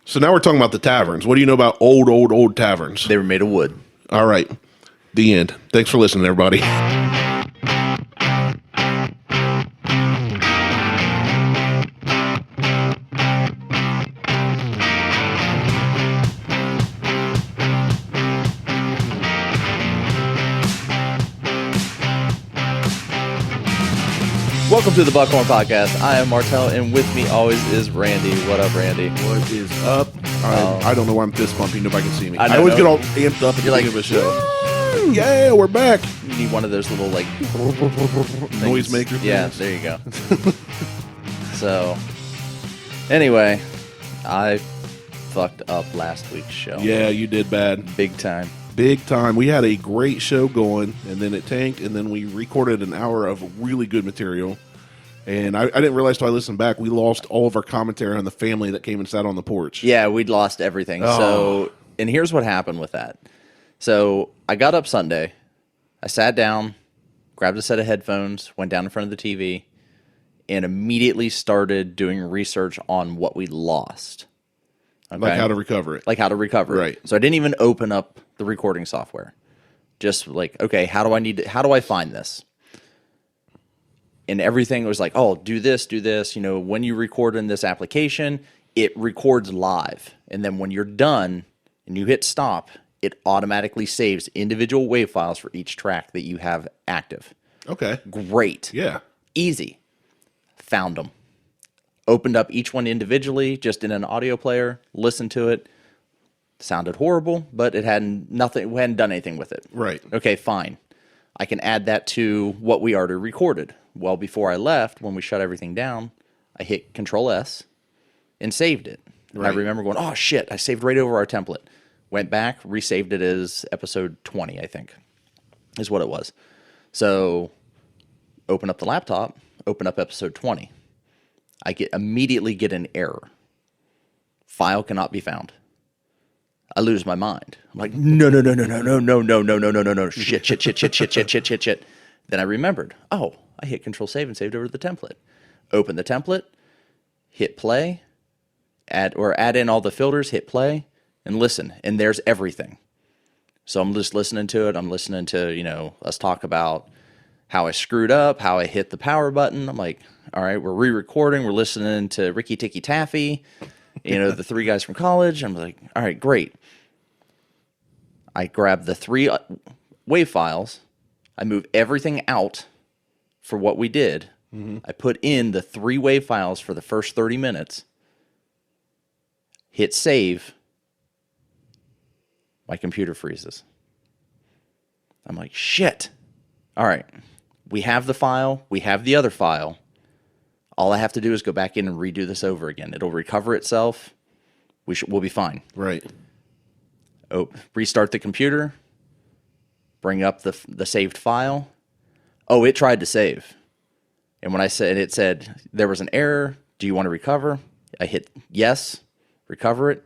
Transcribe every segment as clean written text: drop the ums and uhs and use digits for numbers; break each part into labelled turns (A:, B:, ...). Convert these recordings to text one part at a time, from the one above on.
A: So now we're talking about the taverns. What do you know about old taverns?
B: They were made of wood.
A: All right. The end. Thanks for listening, everybody.
B: Welcome to the Buckhorn Podcast. I am Martelle, and with me always is Randy. What up, Randy?
A: What is up? I don't know why I'm fist bumping. Nobody can see me.
B: I
A: I always
B: know.
A: get all amped up at the beginning of a show. Yeah, we're back.
B: You need one of those little, like,
A: Noisemaker things.
B: Yeah, there you go. So, anyway, I fucked up last week's show.
A: Yeah, you did bad.
B: Big time.
A: Big time. We had a great show going, and then it tanked, and then we recorded an hour of really good material. And I didn't realize till I listened back, we lost all of our commentary on the family that came and sat on the porch.
B: Yeah, we'd lost everything.
A: Oh.
B: So, and here's what happened with that. So, I got up Sunday. I sat down, grabbed a set of headphones, went down in front of the TV, and immediately started doing research on what we lost. Okay?
A: Like how to recover it.
B: Like how to recover it.
A: Right.
B: So I didn't even open up the recording software. Just like, okay, how do I find this? And everything was like, oh, do this. You know, when you record in this application, it records live. And then when you're done and you hit stop, it automatically saves individual WAV files for each track that you have active.
A: Okay.
B: Great.
A: Yeah.
B: Easy. Found them. Opened up each one individually, just in an audio player, listened to it. Sounded horrible, but we hadn't done anything with it.
A: Right.
B: Okay, fine. I can add that to what we already recorded. Well, before I left, when we shut everything down, I hit Control S and saved it. And I remember going, oh shit, I saved right over our template. Went back, resaved it as episode 20, I think, is what it was. So, open up the laptop, open up episode 20. I immediately get an error. File cannot be found. I lose my mind. I'm like, no. Shit. Then I remembered, oh, I hit Control Save and saved over the template. Open the template, hit play, add in all the filters, hit play, and listen. And there's everything. So I'm just listening to it. I'm listening to, us talk about how I screwed up, how I hit the power button. I'm like, all right, we're re-recording. We're listening to Ricky Tikki Taffy, the three guys from college. I'm like, all right, great. I grab the three WAV files. I move everything out for what we did. Mm-hmm. I put in the three WAV files for the first 30 minutes. Hit save. My computer freezes. I'm like, shit. All right. We have the file. We have the other file. All I have to do is go back in and redo this over again. It'll recover itself. We'll be fine.
A: Right.
B: Oh, restart the computer. Bring up the saved file. Oh, it tried to save. And when it said there was an error. Do you want to recover? I hit yes. Recover it.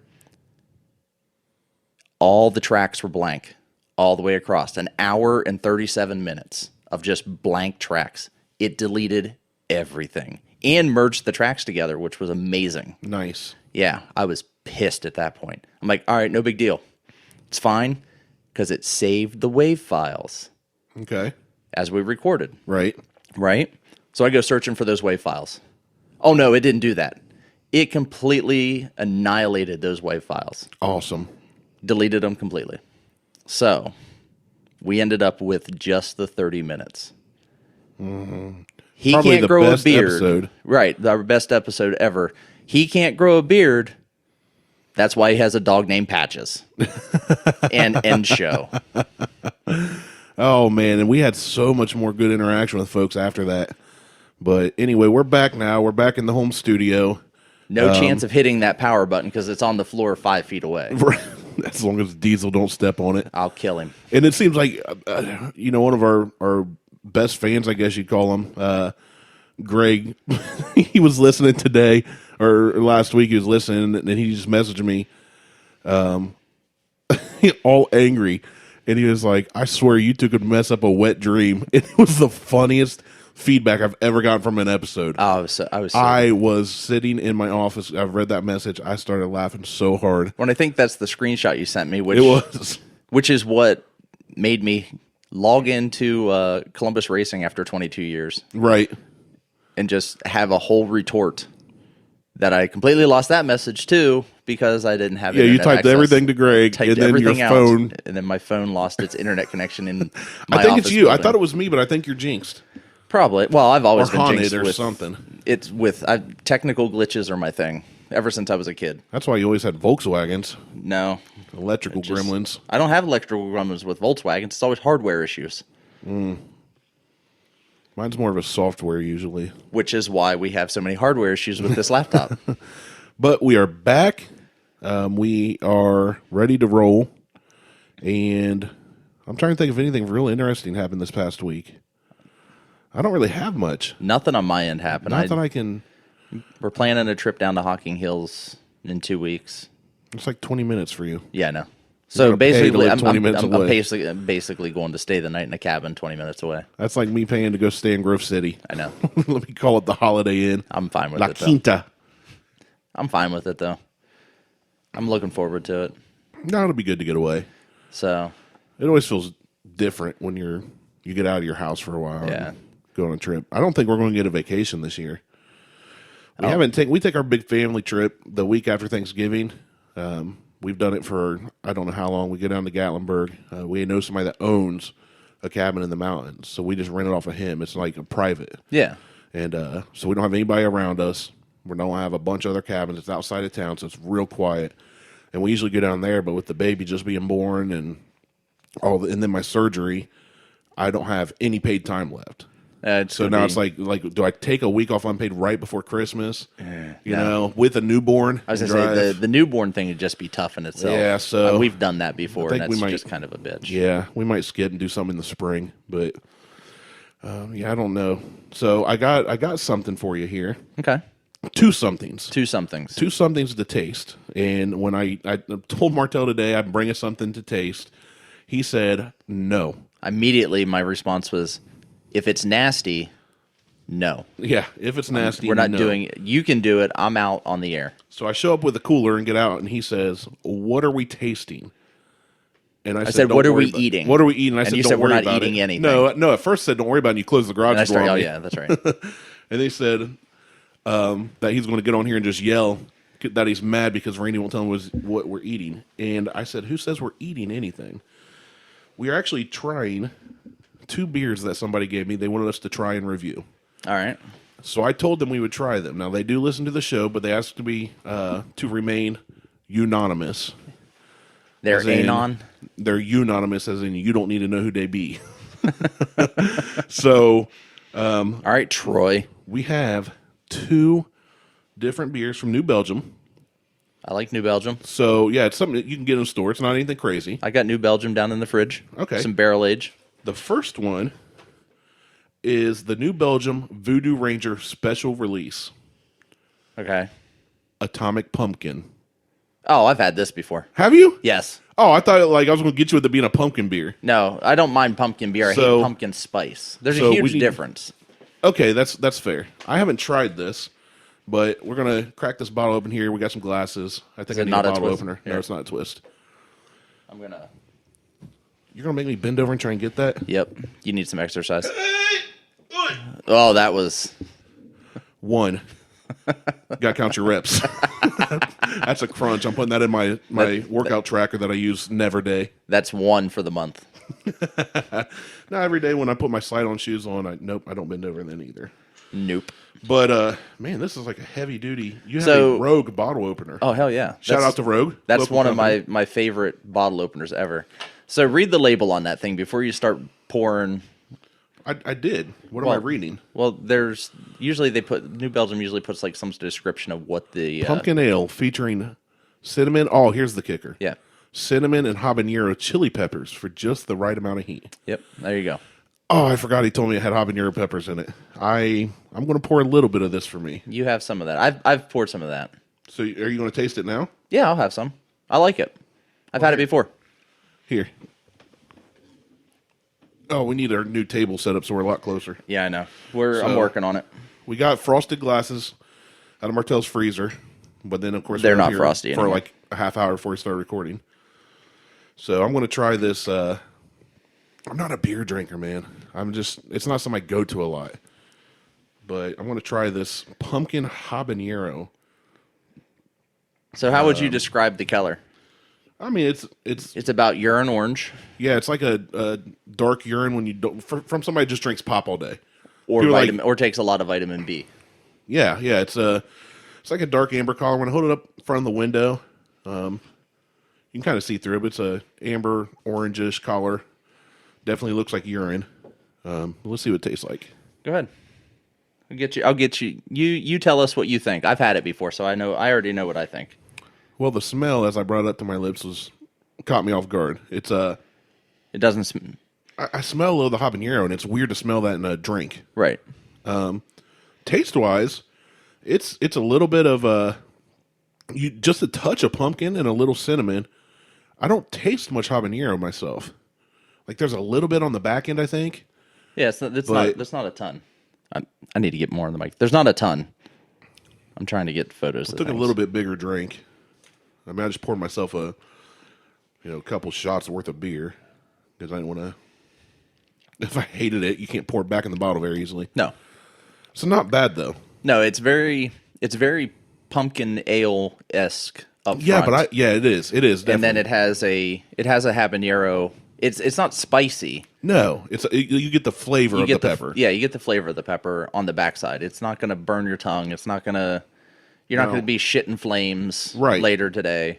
B: All the tracks were blank. All the way across. An hour and 37 minutes of just blank tracks. It deleted everything. And merged the tracks together, which was amazing.
A: Nice.
B: Yeah, I was pissed at that point. I'm like, all right, no big deal. It's fine, because it saved the WAV files.
A: Okay.
B: As we recorded.
A: Right.
B: So I go searching for those WAV files. Oh, no, it didn't do that. It completely annihilated those WAV files.
A: Awesome.
B: Deleted them completely. So we ended up with just the 30 minutes. Mm-hmm. He
A: Probably
B: can't grow a beard.
A: Episode.
B: Right, our best episode ever. He can't grow a beard. That's why he has a dog named Patches. And end show.
A: Oh, man. And we had so much more good interaction with folks after that. But anyway, we're back now. We're back in the home studio.
B: No chance of hitting that power button because it's on the floor 5 feet away.
A: As long as Diesel don't step on it.
B: I'll kill him.
A: And it seems like, one of our best fans, I guess you'd call him, Greg, he was listening today, or last week he was listening, and he just messaged me all angry. And he was like, I swear you two could mess up a wet dream. And it was the funniest feedback I've ever gotten from an episode.
B: I
A: was sitting in my office. I've read that message. I started laughing so hard.
B: When I think that's the screenshot you sent me, which is what made me log into Columbus Racing after 22 years.
A: Right.
B: And just have a whole retort that I completely lost that message too because I didn't have internet
A: you typed
B: access.
A: everything to Greg, and then your phone.
B: And then my phone lost its internet connection in my
A: I think
B: office
A: it's you.
B: building.
A: I thought it was me, but I think you're jinxed.
B: Probably. Well, I've always
A: Or
B: been
A: haunted
B: jinxed
A: or
B: with
A: something.
B: It's with technical glitches are my thing ever since I was a kid.
A: That's why you always had Volkswagens,
B: No.
A: electrical gremlins.
B: I don't have electrical gremlins with Volkswagens. It's always hardware issues.
A: Mine's more of a software usually.
B: Which is why we have so many hardware issues with this laptop.
A: But we are back. We are ready to roll. And I'm trying to think if anything real interesting happened this past week. I don't really have much.
B: Nothing on my end happened.
A: Nothing I can...
B: We're planning a trip down to Hocking Hills in 2 weeks.
A: It's like 20 minutes for you.
B: Yeah, I know. So
A: pay to
B: basically,
A: live 20 minutes
B: I'm
A: away.
B: basically going to stay the night in a cabin 20 minutes away.
A: That's like me paying to go stay in Grove City.
B: I know.
A: Let me call it the Holiday Inn.
B: I'm fine with
A: La
B: it, though.
A: Quinta.
B: I'm fine with it, though. I'm looking forward to it.
A: No, it'll be good to get away.
B: So
A: It always feels different when you get out of your house for a while.
B: Yeah.
A: And go on a trip. I don't think we're going to get a vacation this year. We take our big family trip the week after Thanksgiving. We've done it for I don't know how long. We go down to Gatlinburg. We know somebody that owns a cabin in the mountains, so we just rent it off of him. It's like a private.
B: yeah,
A: And so we don't have anybody around us. We don't have a bunch of other cabins. It's outside of town, so it's real quiet. And we usually go down there, but with the baby just being born and and then my surgery, I don't have any paid time left. So now it's like, do I take a week off unpaid right before Christmas? You know, with a newborn.
B: I was going to say the newborn thing would just be tough in itself.
A: Yeah, so
B: we've done that before, and that's just kind of a bitch.
A: Yeah, we might skip and do something in the spring, but yeah, I don't know. So I got something for you here.
B: Okay.
A: Two somethings to taste. And when I told Martelle today I'd bring us something to taste, he said no.
B: Immediately, my response was, if it's nasty, no.
A: Yeah, if it's nasty,
B: we're not doing it. You can do it. I'm out on the air.
A: So I show up with a cooler and get out, and he says, "What are we tasting?" And I said,
B: "What are we eating?"
A: What are we eating? I said,
B: you said we're not eating anything.
A: No. At first, I said, "Don't worry about it." And you close the garage door.
B: Oh yeah, that's right.
A: And they said that he's going to get on here and just yell that he's mad because Randy won't tell him what we're eating. And I said, "Who says we're eating anything?" We are actually trying 2 beers that somebody gave me. They wanted us to try and review.
B: All right.
A: So I told them we would try them. Now they do listen to the show, but they asked to remain unanimous.
B: They're anon.
A: They're unanimous, as in you don't need to know who they be. So,
B: all right, Troy.
A: We have 2 different beers from New Belgium.
B: I like New Belgium.
A: So yeah, it's something that you can get in the store. It's not anything crazy.
B: I got New Belgium down in the fridge.
A: Okay.
B: Some barrel age.
A: The first one is the New Belgium Voodoo Ranger Special Release.
B: Okay.
A: Atomic Pumpkin.
B: Oh, I've had this before.
A: Have you?
B: Yes.
A: Oh, I thought I was going to get you with it being a pumpkin beer.
B: No, I don't mind pumpkin beer. I hate pumpkin spice. There's a huge difference.
A: Okay, that's fair. I haven't tried this, but we're going to crack this bottle open here. We got some glasses. I think I need a bottle opener. Here. No, it's not a twist. You're going to make me bend over and try and get that?
B: Yep. You need some exercise. Oh, that was...
A: 1. Got to count your reps. That's a crunch. I'm putting that in my workout tracker that I use Never Day.
B: That's 1 for the month.
A: Now, every day when I put my slide-on shoes on, I don't bend over then either.
B: Nope.
A: But, man, this is like a heavy-duty... You have a Rogue bottle opener.
B: Oh, hell yeah.
A: Shout out to Rogue.
B: That's one of my favorite bottle openers ever. So read the label on that thing before you start pouring...
A: I did. What am I reading?
B: Well, New Belgium usually puts like some description of what the...
A: Pumpkin ale featuring cinnamon... Oh, here's the kicker.
B: Yeah.
A: Cinnamon and habanero chili peppers for just the right amount of heat.
B: Yep, there you go.
A: Oh, I forgot he told me it had habanero peppers in it. I'm going to pour a little bit of this for me.
B: You have some of that. I've poured some of that.
A: So are you going to taste it now?
B: Yeah, I'll have some. I like it. I've had it before.
A: Here. Oh, we need our new table set up so we're a lot closer.
B: Yeah, I know. I'm working on it.
A: We got frosted glasses out of Martelle's freezer, but then of course
B: They're
A: we're
B: not
A: here
B: frosty
A: for
B: anymore.
A: like a half hour before we start recording. So I'm going to try this. I'm not a beer drinker, man. It's not something I go to a lot. But I'm going to try this pumpkin habanero.
B: So how would you describe the color?
A: I mean,
B: It's about urine orange
A: yeah, it's like a dark urine when you don't from somebody who just drinks pop all day.
B: or
A: People are
B: vitamin or takes a lot of vitamin B.
A: Yeah, it's like a dark amber color. When I hold it up in front of the window, you can kind of see through it. But it's a amber orangish color. Definitely looks like urine. Let's see what it tastes like.
B: Go ahead. I'll get you. You tell us what you think. I've had it before, so I already know what I think.
A: Well, the smell as I brought it up to my lips caught me off guard. It's
B: It doesn't.
A: I smell a little of the habanero, and it's weird to smell that in a drink.
B: Right.
A: Taste wise, it's a little bit of just a touch of pumpkin and a little cinnamon. I don't taste much habanero myself. Like there's a little bit on the back end, I think.
B: Yeah, that's not a ton. I need to get more on the mic. There's not a ton. I'm trying to get photos.
A: I took a little bit bigger drink. I mean, I just poured myself a couple shots worth of beer because I didn't want to. If I hated it, you can't pour it back in the bottle very easily.
B: No.
A: So not bad though.
B: No, it's very pumpkin ale-esque up front.
A: Yeah, but it is. It is. Definitely.
B: And then it has a habanero. It's not spicy.
A: No, you get the flavor of the pepper.
B: Yeah, you get the flavor of the pepper on the backside. It's not going to burn your tongue. It's not going to. You're not going to be shitting flames later today.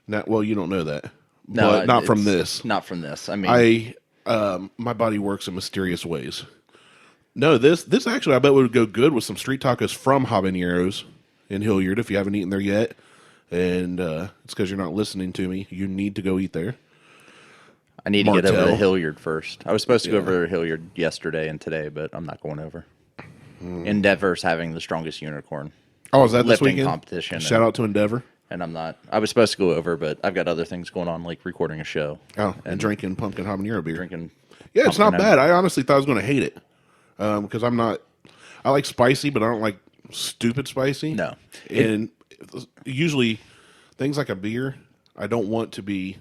A: Well, you don't know that.
B: No,
A: but not from this.
B: Not from this. I mean,
A: my body works in mysterious ways. No, this actually I bet would go good with some street tacos from Habaneros in Hilliard if you haven't eaten there yet. And it's because you're not listening to me. You need to go eat there.
B: I need to get over to
A: Martelle.
B: Hilliard first. I was supposed to go over to Hilliard yesterday and today, but I'm not going over. Endeavor's having the strongest unicorn.
A: Oh, is that this
B: lifting
A: weekend?
B: competition.
A: Shout out to Endeavor.
B: And I'm not. I was supposed to go over, but I've got other things going on, like recording a show.
A: Oh, and drinking pumpkin habanero beer.
B: Drinking.
A: Yeah, it's not
B: pumpkin
A: bad. I honestly thought I was going to hate it because I'm not. I like spicy, but I don't like stupid spicy.
B: No.
A: And usually, things like a beer, I don't want to be.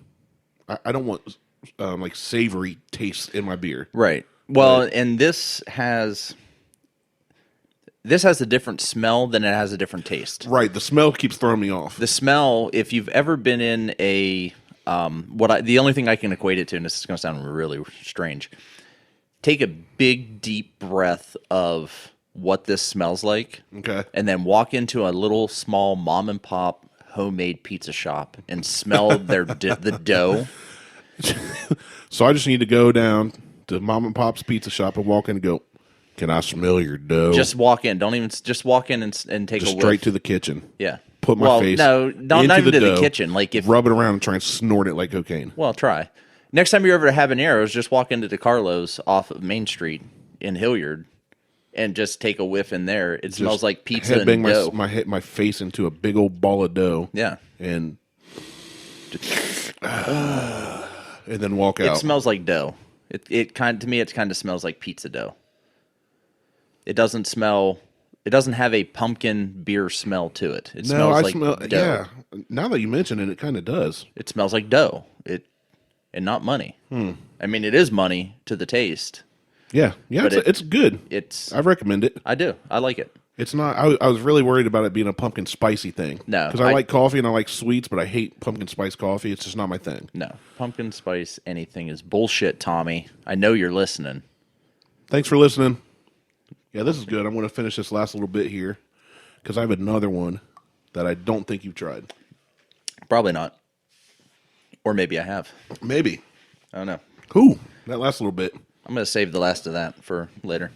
A: I don't want like savory taste in my beer.
B: Right. Well, and this has a different smell than it has a different taste.
A: Right. The smell keeps throwing me off.
B: The smell, if you've ever been in a the only thing I can equate it to, and this is going to sound really strange, take a big deep breath of what this smells like,
A: Okay.
B: and then walk into a little small mom and pop homemade pizza shop and smell the dough.
A: So I just need to go down to Mom and Pop's pizza shop and walk in and go, "Can I smell your dough?"
B: Just walk in. Don't even just walk in and take
A: just
B: a whiff.
A: straight to the kitchen.
B: Yeah.
A: Put my face
B: not
A: into
B: even
A: the
B: to the
A: dough,
B: kitchen. Like if
A: rub it around and try and snort it like cocaine.
B: Well, try. Next time you're over to Habaneros, just walk into DeCarlo's off of Main Street in Hilliard and just take a whiff in there. It smells like pizza and dough.
A: My face into a big old ball of dough.
B: Yeah.
A: And then walk out.
B: It smells like dough. To me it kind of smells like pizza dough. It doesn't have a pumpkin beer smell to it. It smells like dough.
A: Yeah. Now that you mention it, it kind of does.
B: It smells like dough. And not money. I mean, it is money to the taste.
A: Yeah. Yeah,
B: But
A: it's good. I recommend it.
B: I do. I like it.
A: It's not. I was really worried about it being a pumpkin spicy thing.
B: No,
A: because I like coffee and I like sweets, but I hate pumpkin spice coffee. It's just not my thing.
B: No, pumpkin spice anything is bullshit, Tommy. I know you're listening.
A: Thanks for listening. Yeah, this is good. I'm going to finish this last little bit here because I have another one that I don't think you've tried.
B: Probably not. Or maybe I have.
A: Maybe.
B: I don't know.
A: Cool. That last little bit.
B: I'm going to save the last of that for later.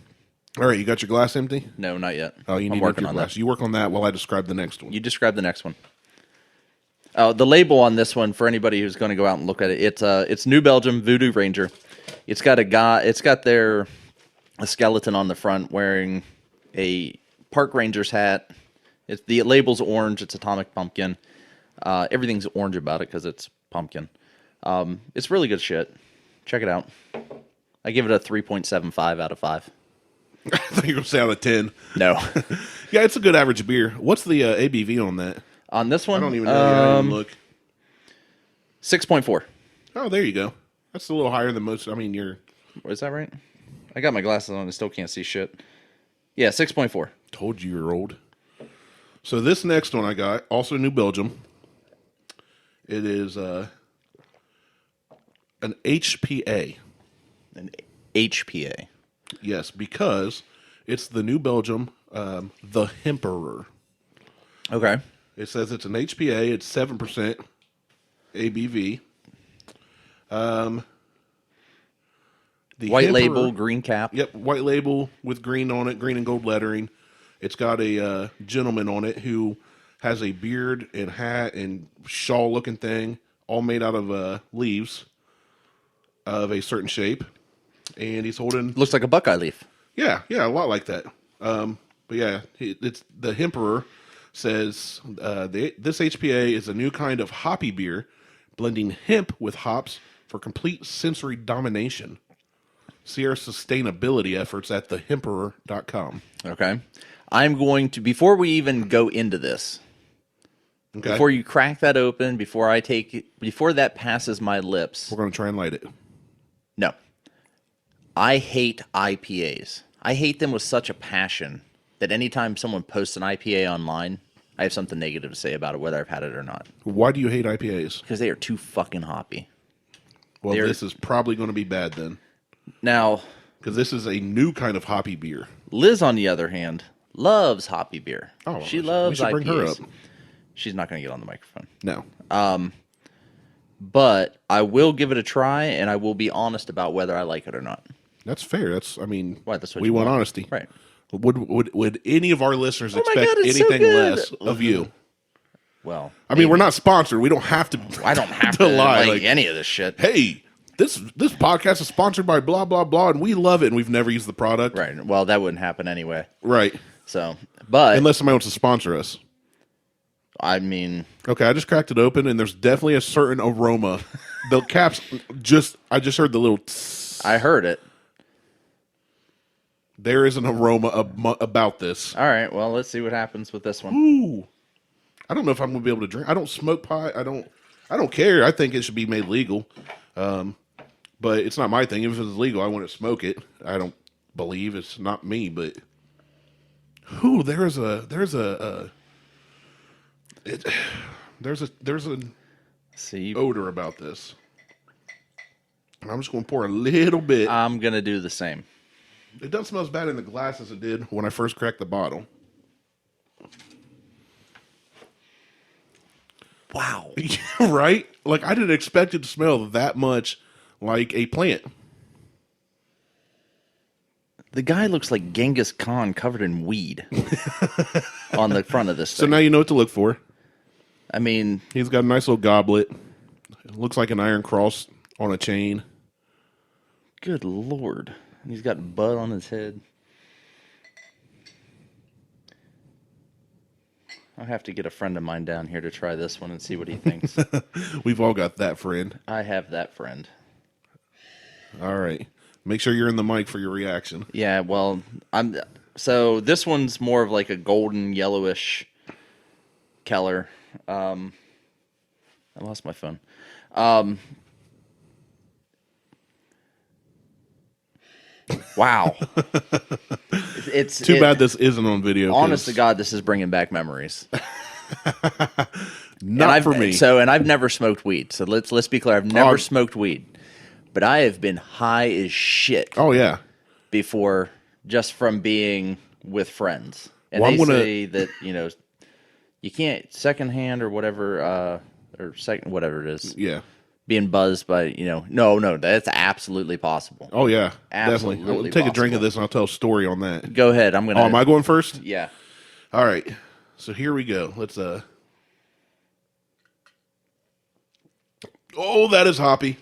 A: All right, you got your glass empty?
B: No, not yet.
A: Oh, you need to work on glass. You work on that while I describe the next one.
B: You describe the next one. The label on this one, for anybody who's going to go out and look at it, it's New Belgium Voodoo Ranger. It's got a skeleton on the front wearing a park ranger's hat. The label's orange. It's atomic pumpkin. Everything's orange about it because it's pumpkin. It's really good shit. Check it out. I give it a 3.75 out of 5.
A: I thought you were going to say out of 10.
B: No.
A: Yeah, it's a good average beer. What's the ABV on that?
B: On this one,
A: I don't even know. I didn't even look.
B: 6.4.
A: Oh, there you go. That's a little higher than most. I mean, you're...
B: Is that right? I got my glasses on and still can't see shit. Yeah, 6.4.
A: Told you you're old. So this next one I got, also New Belgium. It is an HPA.
B: An HPA.
A: Yes, because it's the New Belgium, the HEMPEROR.
B: Okay.
A: It says it's an HPA. It's 7% ABV. The
B: White
A: HEMPEROR,
B: label, green cap.
A: Yep, white label with green on it, green and gold lettering. It's got a gentleman on it who has a beard and hat and shawl-looking thing, all made out of leaves of a certain shape. And he's holding...
B: Looks like a Buckeye leaf.
A: Yeah, a lot like that. But yeah, it's the HEMPEROR says this HPA is a new kind of hoppy beer, blending hemp with hops for complete sensory domination. See our sustainability efforts at thehemperor.com.
B: Okay. I'm going to, before we even go into this,
A: Okay.
B: before you crack that open, before I take it, before that passes my lips.
A: We're going to try and light it.
B: No. I hate IPAs. I hate them with such a passion that anytime someone posts an IPA online, I have something negative to say about it, whether I've had it or not.
A: Why do you hate IPAs?
B: Because they are too fucking hoppy.
A: Well, this is probably going to be bad then.
B: Now,
A: because this is a new kind of hoppy beer.
B: Liz, on the other hand, loves hoppy beer.
A: Oh,
B: she loves
A: we should
B: IPAs.
A: bring her up.
B: She's not going to get on the microphone.
A: No.
B: But I will give it a try, and I will be honest about whether I like it or not.
A: That's fair. That's
B: That's what
A: we
B: you
A: want
B: want.
A: honesty.
B: Right.
A: Would any of our listeners
B: my
A: expect
B: God, it's so
A: anything
B: good.
A: less of you?
B: Well,
A: I mean, we're not sponsored. We don't have to.
B: I don't have to
A: lie.
B: like any of this shit.
A: Hey, this podcast is sponsored by blah blah blah, and we love it, and we've never used the product.
B: Right. Well, that wouldn't happen anyway.
A: Right.
B: So, but
A: Unless somebody wants to sponsor us.
B: I mean,
A: Okay, I just cracked it open, and there's definitely a certain aroma. The caps I just heard the little. Tss.
B: I heard it.
A: There is an aroma about this.
B: All right. Well, let's see what happens with this one.
A: Ooh, I don't know if I'm gonna be able to drink. I don't smoke pot. I don't care. I think it should be made legal. But it's not my thing. If it's legal, I wouldn't smoke it. I don't believe it's not me, but there's an
B: See,
A: odor about this. And I'm just going to pour a little bit.
B: I'm gonna do the same.
A: It doesn't smell as bad in the glass as it did when I first cracked the bottle.
B: Wow.
A: Right? Like, I didn't expect it to smell that much like a plant.
B: The guy looks like Genghis Khan covered in weed on the front of this
A: So
B: thing.
A: now you know what to look for.
B: I mean,
A: He's got a nice little goblet. It looks like an iron cross on a chain.
B: good Lord. And he's got bud on his head. I'll have to get a friend of mine down here to try this one and see what he thinks.
A: We've all got that friend.
B: I have that friend.
A: All right. Make sure you're in the mic for your reaction.
B: Yeah, well, so this one's more of like a golden yellowish Keller. I lost my phone. Wow. It's
A: Too bad this isn't on video.
B: Honest to God, this is bringing back memories.
A: Not for me.
B: So, and I've never smoked weed. So let's be clear. I've never smoked weed, but I have been high as shit.
A: Oh yeah.
B: Before, just from being with friends, and
A: Well,
B: they say that you can't secondhand or whatever, whatever it is.
A: Yeah.
B: Being buzzed by no, that's absolutely possible.
A: Oh yeah.
B: Absolutely
A: Definitely. I'll take a drink of
B: possible.
A: this and I'll tell a story on that.
B: Go ahead. I'm gonna.
A: Oh, am I going first?
B: Yeah.
A: All right. So here we go. Let's Oh, that is hoppy.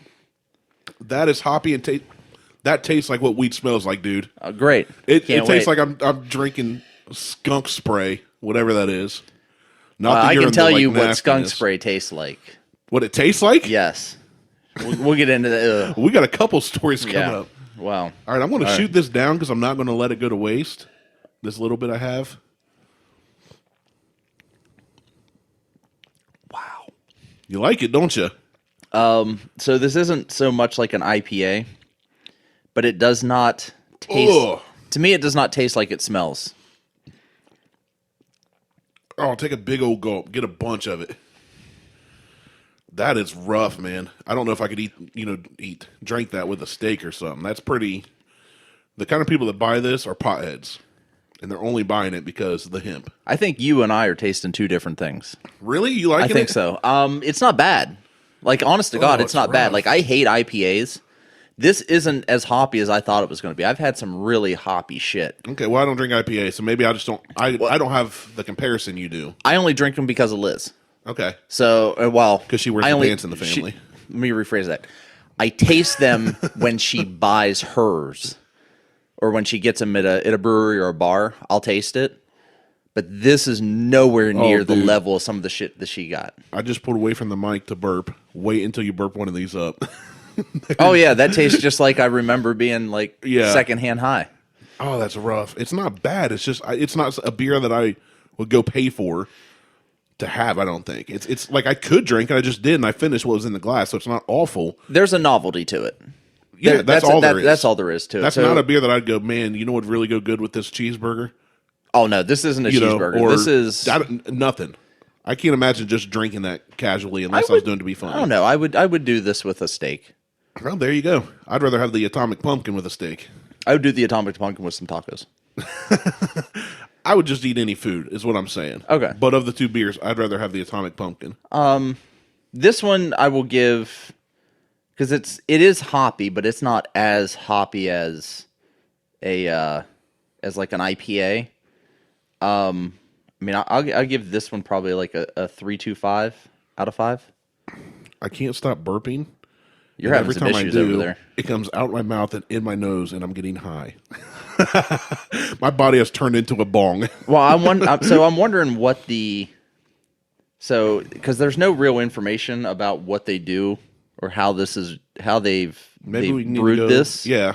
A: That is hoppy and that tastes like what weed smells like, dude.
B: Great.
A: It
B: Can't
A: tastes
B: wait.
A: like I'm drinking skunk spray, whatever that is. Not
B: I
A: urine,
B: can tell
A: but,
B: you what
A: nastiness.
B: skunk spray tastes like.
A: What it tastes like?
B: Yes. We'll get into that.
A: We got a couple stories coming
B: Yeah.
A: up.
B: Wow.
A: All right, I'm going to shoot this down because I'm not going to let it go to waste. This little bit I have.
B: Wow.
A: You like it, don't you?
B: So this isn't so much like an IPA, but it does not taste.
A: Ugh.
B: To me, it does not taste like it smells.
A: Oh, take a big old gulp. Get a bunch of it. That is rough, man. I don't know if I could drink that with a steak or something. That's pretty. The kind of people that buy this are potheads, and they're only buying it because of the hemp.
B: I think you and I are tasting two different things.
A: Really? You like it?
B: I think so. It's not bad. Like, honest to God, it's not bad.
A: rough.
B: Like, I hate IPAs. This isn't as hoppy as I thought it was going to be. I've had some really hoppy shit.
A: Okay, well, I don't drink IPA, so maybe I just don't. I don't have the comparison you do.
B: I only drink them because of Liz.
A: Okay.
B: So, well,
A: Because she wears the pants in the family.
B: Let me rephrase that. I taste them when she buys hers, or when she gets them at a brewery or a bar. I'll taste it. But this is nowhere near the level of some of the shit that she got.
A: I just pulled away from the mic to burp. Wait until you burp one of these up.
B: Oh, yeah, that tastes just like I remember being, like, secondhand high.
A: Oh, that's rough. It's not bad. It's just it's not a beer that I would go pay for to have. I don't think it's like I could drink and I just did, and I finished what was in the glass, so it's not awful.
B: There's a novelty to it.
A: Yeah, that's all there is.
B: That's all there is to it.
A: That's not a beer that I'd go, man. You know what would really go good with this cheeseburger?
B: Oh no, this isn't a cheeseburger. This is
A: nothing. I can't imagine just drinking that casually unless I was doing it to be fun.
B: I don't know. I would do this with a steak.
A: Well, there you go. I'd rather have the atomic pumpkin with a steak.
B: I would do the atomic pumpkin with some tacos.
A: I would just eat any food, is what I'm saying.
B: Okay.
A: But of the two beers, I'd rather have the atomic pumpkin.
B: This one I will give, because it is hoppy, but it's not as hoppy as as like an IPA. I mean, I'll give this one probably like a 3.25 out of 5.
A: I can't stop burping.
B: You're having some issues over there.
A: It comes out my mouth and in my nose, and I'm getting high. My body has turned into a bong.
B: Well, I'm wondering what because there's no real information about what they do or how they've brewed this.
A: Yeah.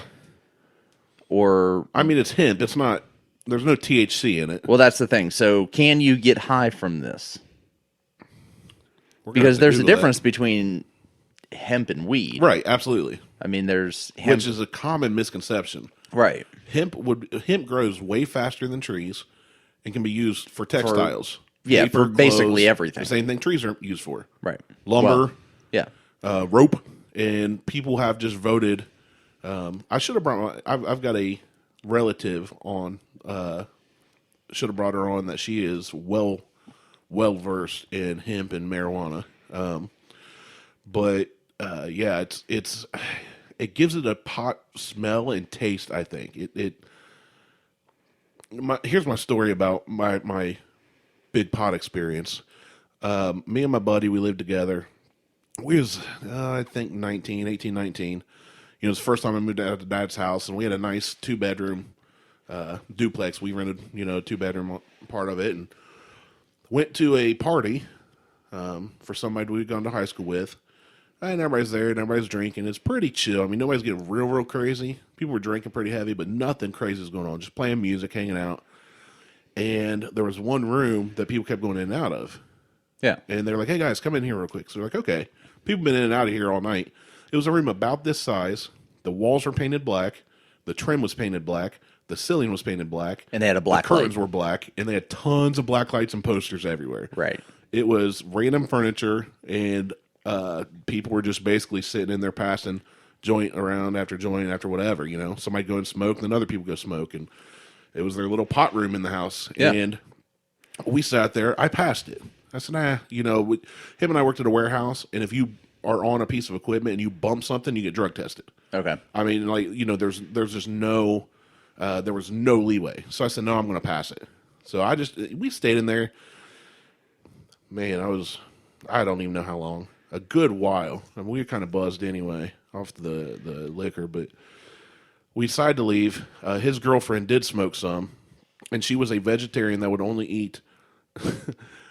B: Or
A: I mean, it's hemp. It's not. There's no THC in it.
B: Well, that's the thing. So, can you get high from this? Because there's a difference between hemp and weed.
A: Right, absolutely.
B: I mean, there's hemp.
A: Which is a common misconception.
B: Right.
A: Hemp grows way faster than trees and can be used for textiles.
B: For basically everything.
A: The same thing trees are used for.
B: Right.
A: Lumber.
B: Well,
A: rope. And people have just voted. I should have brought I've got a relative on. Should have brought her on that she is well versed in hemp and marijuana. But it gives it a pot smell and taste. I think here's my story about my big pot experience. Me and my buddy, we lived together. We was I think 18, 19. You know, it's the first time I moved out to Dad's house, and we had a nice 2-bedroom duplex. We rented, a 2-bedroom part of it, and went to a party for somebody we'd gone to high school with. And everybody's there, and everybody's drinking. It's pretty chill. I mean, nobody's getting real crazy. People were drinking pretty heavy, but nothing crazy is going on. Just playing music, hanging out. And there was one room that people kept going in and out of.
B: Yeah.
A: And they're like, hey, guys, come in here real quick. So we're like, okay. People been in and out of here all night. It was a room about this size. The walls were painted black. The trim was painted black. The ceiling was painted black.
B: And they had a black
A: light. The curtains were black. And they had tons of black lights and posters everywhere.
B: Right.
A: It was random furniture, and people were just basically sitting in there passing joint after whatever, Somebody go and smoke, and then other people go smoke. And it was their little pot room in the house.
B: Yeah.
A: And we sat there. I passed it. I said, him and I worked at a warehouse, and if you are on a piece of equipment and you bump something, you get drug tested.
B: Okay.
A: I mean, there's just no, there was no leeway. So I said, no, I'm going to pass it. So we stayed in there. Man, I don't even know how long. A good while. I mean, we were kind of buzzed anyway off the liquor, but we decided to leave. His girlfriend did smoke some, and she was a vegetarian that would only eat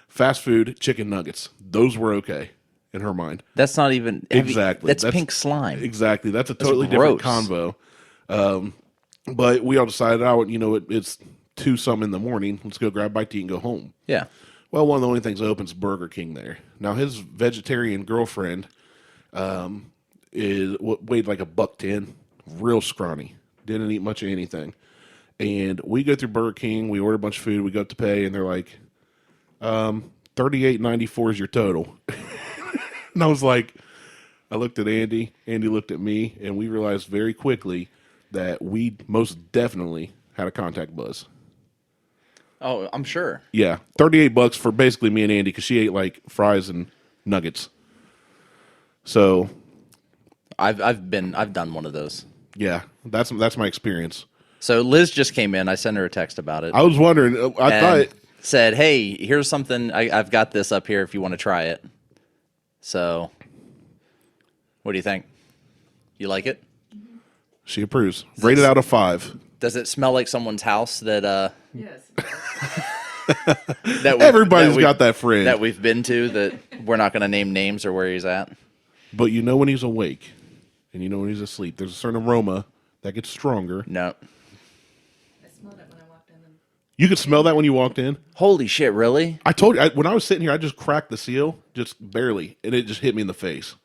A: fast food chicken nuggets. Those were okay in her mind.
B: That's not even...
A: Exactly.
B: That's pink slime.
A: Exactly. That's a totally different convo. But we all decided, it's 2 some in the morning. Let's go grab a bite to eat and go home.
B: Yeah.
A: Well, one of the only things open is Burger King there. Now, his vegetarian girlfriend weighed like $110, real scrawny. Didn't eat much of anything. And we go through Burger King. We order a bunch of food. We go up to pay, and they're like, $38.94 is your total. And I was like, I looked at Andy. Andy looked at me, and we realized very quickly that we most definitely had a contact buzz.
B: Oh, I'm sure.
A: Yeah, $38 for basically me and Andy because she ate like fries and nuggets. So,
B: I've done one of those.
A: Yeah, that's my experience.
B: So Liz just came in. I sent her a text about it.
A: I was wondering. I thought
B: said, "Hey, here's something. I've got this up here if you want to try it." So, what do you think? You like it?
A: She approves. Rated out of 5.
B: Does it smell like someone's house that?
C: Yes.
A: Everybody's got that friend
B: that we've been to that we're not going to name names or where he's at.
A: But you know when he's awake, and you know when he's asleep. There's a certain aroma that gets stronger.
B: No.
C: I smelled it when I walked in.
A: You could smell that when you walked in?
B: Holy shit, really?
A: I told you, when I was sitting here, I just cracked the seal, just barely, and it just hit me in the face.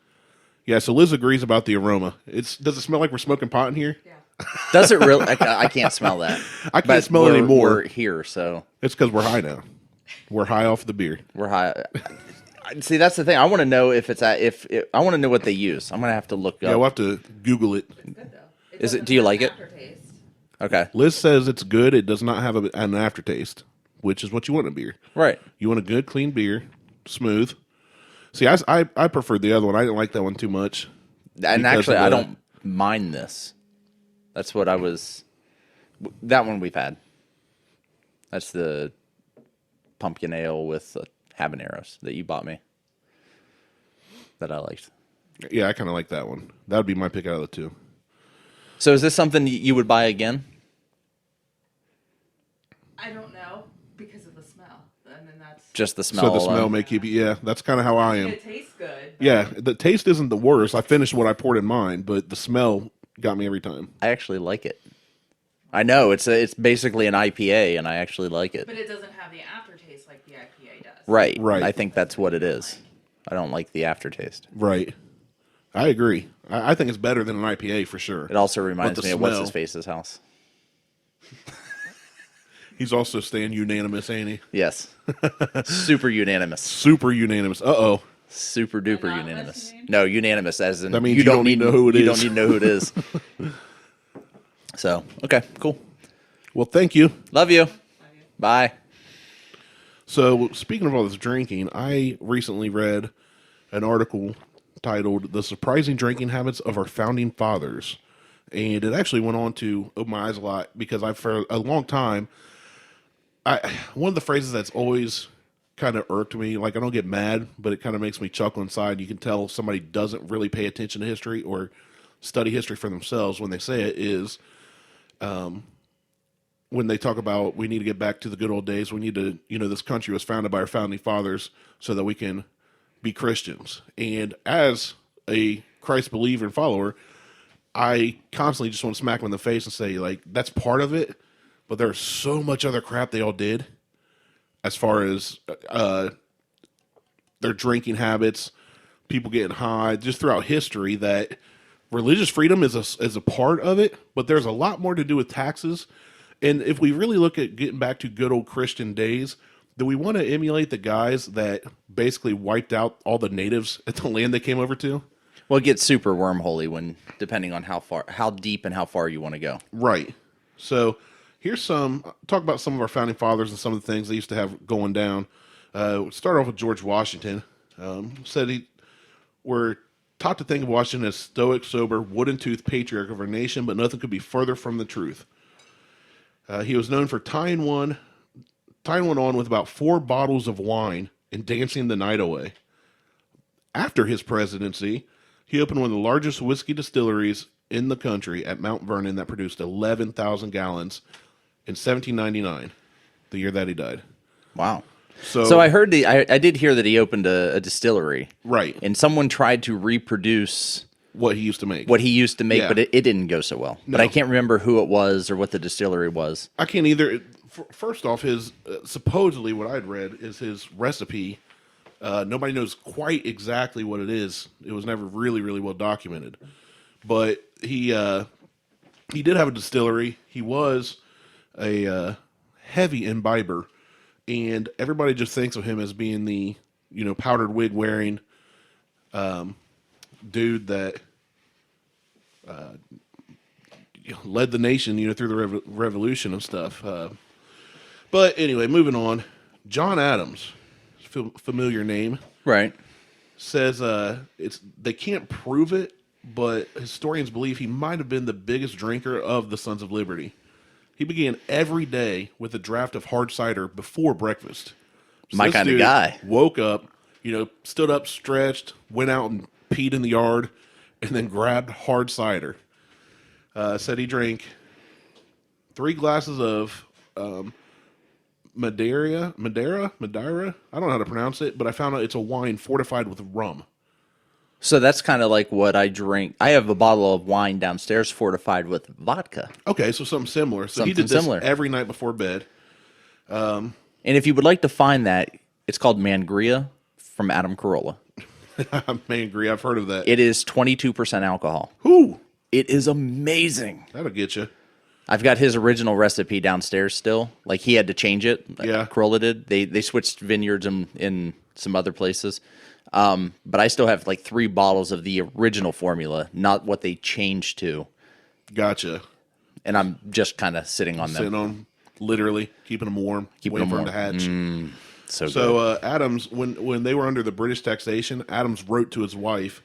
A: Yeah, so Liz agrees about the aroma. Does it smell like we're smoking pot in here?
C: Yeah.
B: Does it really? I can't smell that.
A: I can't smell it anymore.
B: We're here, so.
A: It's because we're high now. We're high off the beer.
B: We're high. See, that's the thing. I want to know I want to know what they use. I'm going to have to look up.
A: Yeah, we'll have to Google it.
C: It's good, though.
B: Is it? Do you like it?
C: Aftertaste.
B: Okay.
A: Liz says it's good. It does not have an aftertaste, which is what you want in a beer.
B: Right.
A: You want a good, clean beer, smooth. See, I preferred the other one. I didn't like that one too much.
B: And actually, I don't mind this. That's what that one we've had. That's the pumpkin ale with habaneros that you bought me. That I liked.
A: Yeah, I kind of like that one. That would be my pick out of the 2.
B: So is this something you would buy again?
C: I don't know because of the smell. And then that's
B: Just the smell.
A: So the smell may keep you. Yeah, that's kind of how I am.
C: it tastes good.
A: Yeah, the taste isn't the worst. I finished what I poured in mine, but the smell got me every time.
B: I actually like it. I know it's basically an IPA, and I actually like it.
C: But it doesn't have the aftertaste like the IPA does.
B: Right.
A: Right.
B: I think that's what it is. I don't like the aftertaste.
A: Right. I agree. I think it's better than an IPA for sure.
B: It also reminds me of
A: smell.
B: what's his face's house.
A: He's also staying unanimous, ain't he?
B: Yes. Super unanimous.
A: Super unanimous. Uh-oh.
B: Super duper
C: not
B: unanimous.
C: listening?
B: No, unanimous as in
A: That means you don't need to know who it
B: You
A: is.
B: don't need to know who it is. So, okay, cool.
A: Well, thank you.
B: Love you. Bye.
A: So, speaking of all this drinking, I recently read an article titled "The Surprising Drinking Habits of Our Founding Fathers," and it actually went on to open my eyes a lot because for a long time, one of the phrases that's always kind of irked me, like I don't get mad, but it kind of makes me chuckle inside. You can tell somebody doesn't really pay attention to history or study history for themselves when they say it is, when they talk about we need to get back to the good old days. We need to, this country was founded by our founding fathers so that we can be Christians. And as a Christ believer and follower, I constantly just want to smack them in the face and say, like, that's part of it, but there's so much other crap they all did as far as their drinking habits, people getting high, just throughout history, that religious freedom is a part of it, but there's a lot more to do with taxes. And if we really look at getting back to good old Christian days, do we want to emulate the guys that basically wiped out all the natives at the land they came over to?
B: Well, it gets super wormholey depending on how deep and how far you want to go.
A: Right. So here's talk about some of our founding fathers and some of the things they used to have going down. Start off with George Washington. Said we're taught to think of Washington as stoic, sober, wooden-toothed patriarch of our nation, but nothing could be further from the truth. He was known for tying one on with about 4 bottles of wine and dancing the night away. After his presidency, he opened one of the largest whiskey distilleries in the country at Mount Vernon that produced 11,000 gallons in 1799, the year that he died.
B: Wow.
A: So
B: I heard I did hear that he opened a distillery.
A: Right.
B: And someone tried to reproduce
A: what he used to make.
B: What he used to make,
A: Yeah.
B: but it didn't go so well. But
A: No.
B: I can't remember who it was or what the distillery was.
A: I can't either. First off, his supposedly what I'd read is his recipe. Nobody knows quite exactly what it is. It was never really, really well documented. But he did have a distillery. He was a heavy imbiber, and everybody just thinks of him as being the powdered wig wearing dude that led the nation through the revolution and stuff. But anyway, moving on. John Adams, familiar name,
B: Right.
A: says they can't prove it, but historians believe he might have been the biggest drinker of the Sons of Liberty. He began every day with a draft of hard cider before breakfast. So
B: My
A: this
B: kind of
A: dude
B: guy.
A: Woke up, stood up, stretched, went out and peed in the yard, and then grabbed hard cider. Said he drank 3 glasses of Madeira. I don't know how to pronounce it, but I found out it's a wine fortified with rum.
B: So that's kind of like what I drink. I have a bottle of wine downstairs fortified with vodka.
A: Okay, so something similar. So he
B: Something
A: did this
B: similar.
A: every night before bed.
B: And if you would like to find that, it's called Mangria from Adam Carolla.
A: Mangria, I've heard of that.
B: It is 22% alcohol.
A: Whew,
B: It is amazing.
A: that'll get you.
B: I've got his original recipe downstairs still. Like he had to change it. Like
A: Yeah.
B: Carolla did. They switched vineyards in some other places. But I still have like 3 bottles of the original formula, not what they changed to.
A: Gotcha.
B: And I'm just kind of sitting on
A: Sitting
B: them.
A: on, literally, keeping them warm,
B: Keeping
A: waiting
B: them
A: for them to hatch.
B: So good.
A: So Adams, when they were under the British taxation, Adams wrote to his wife,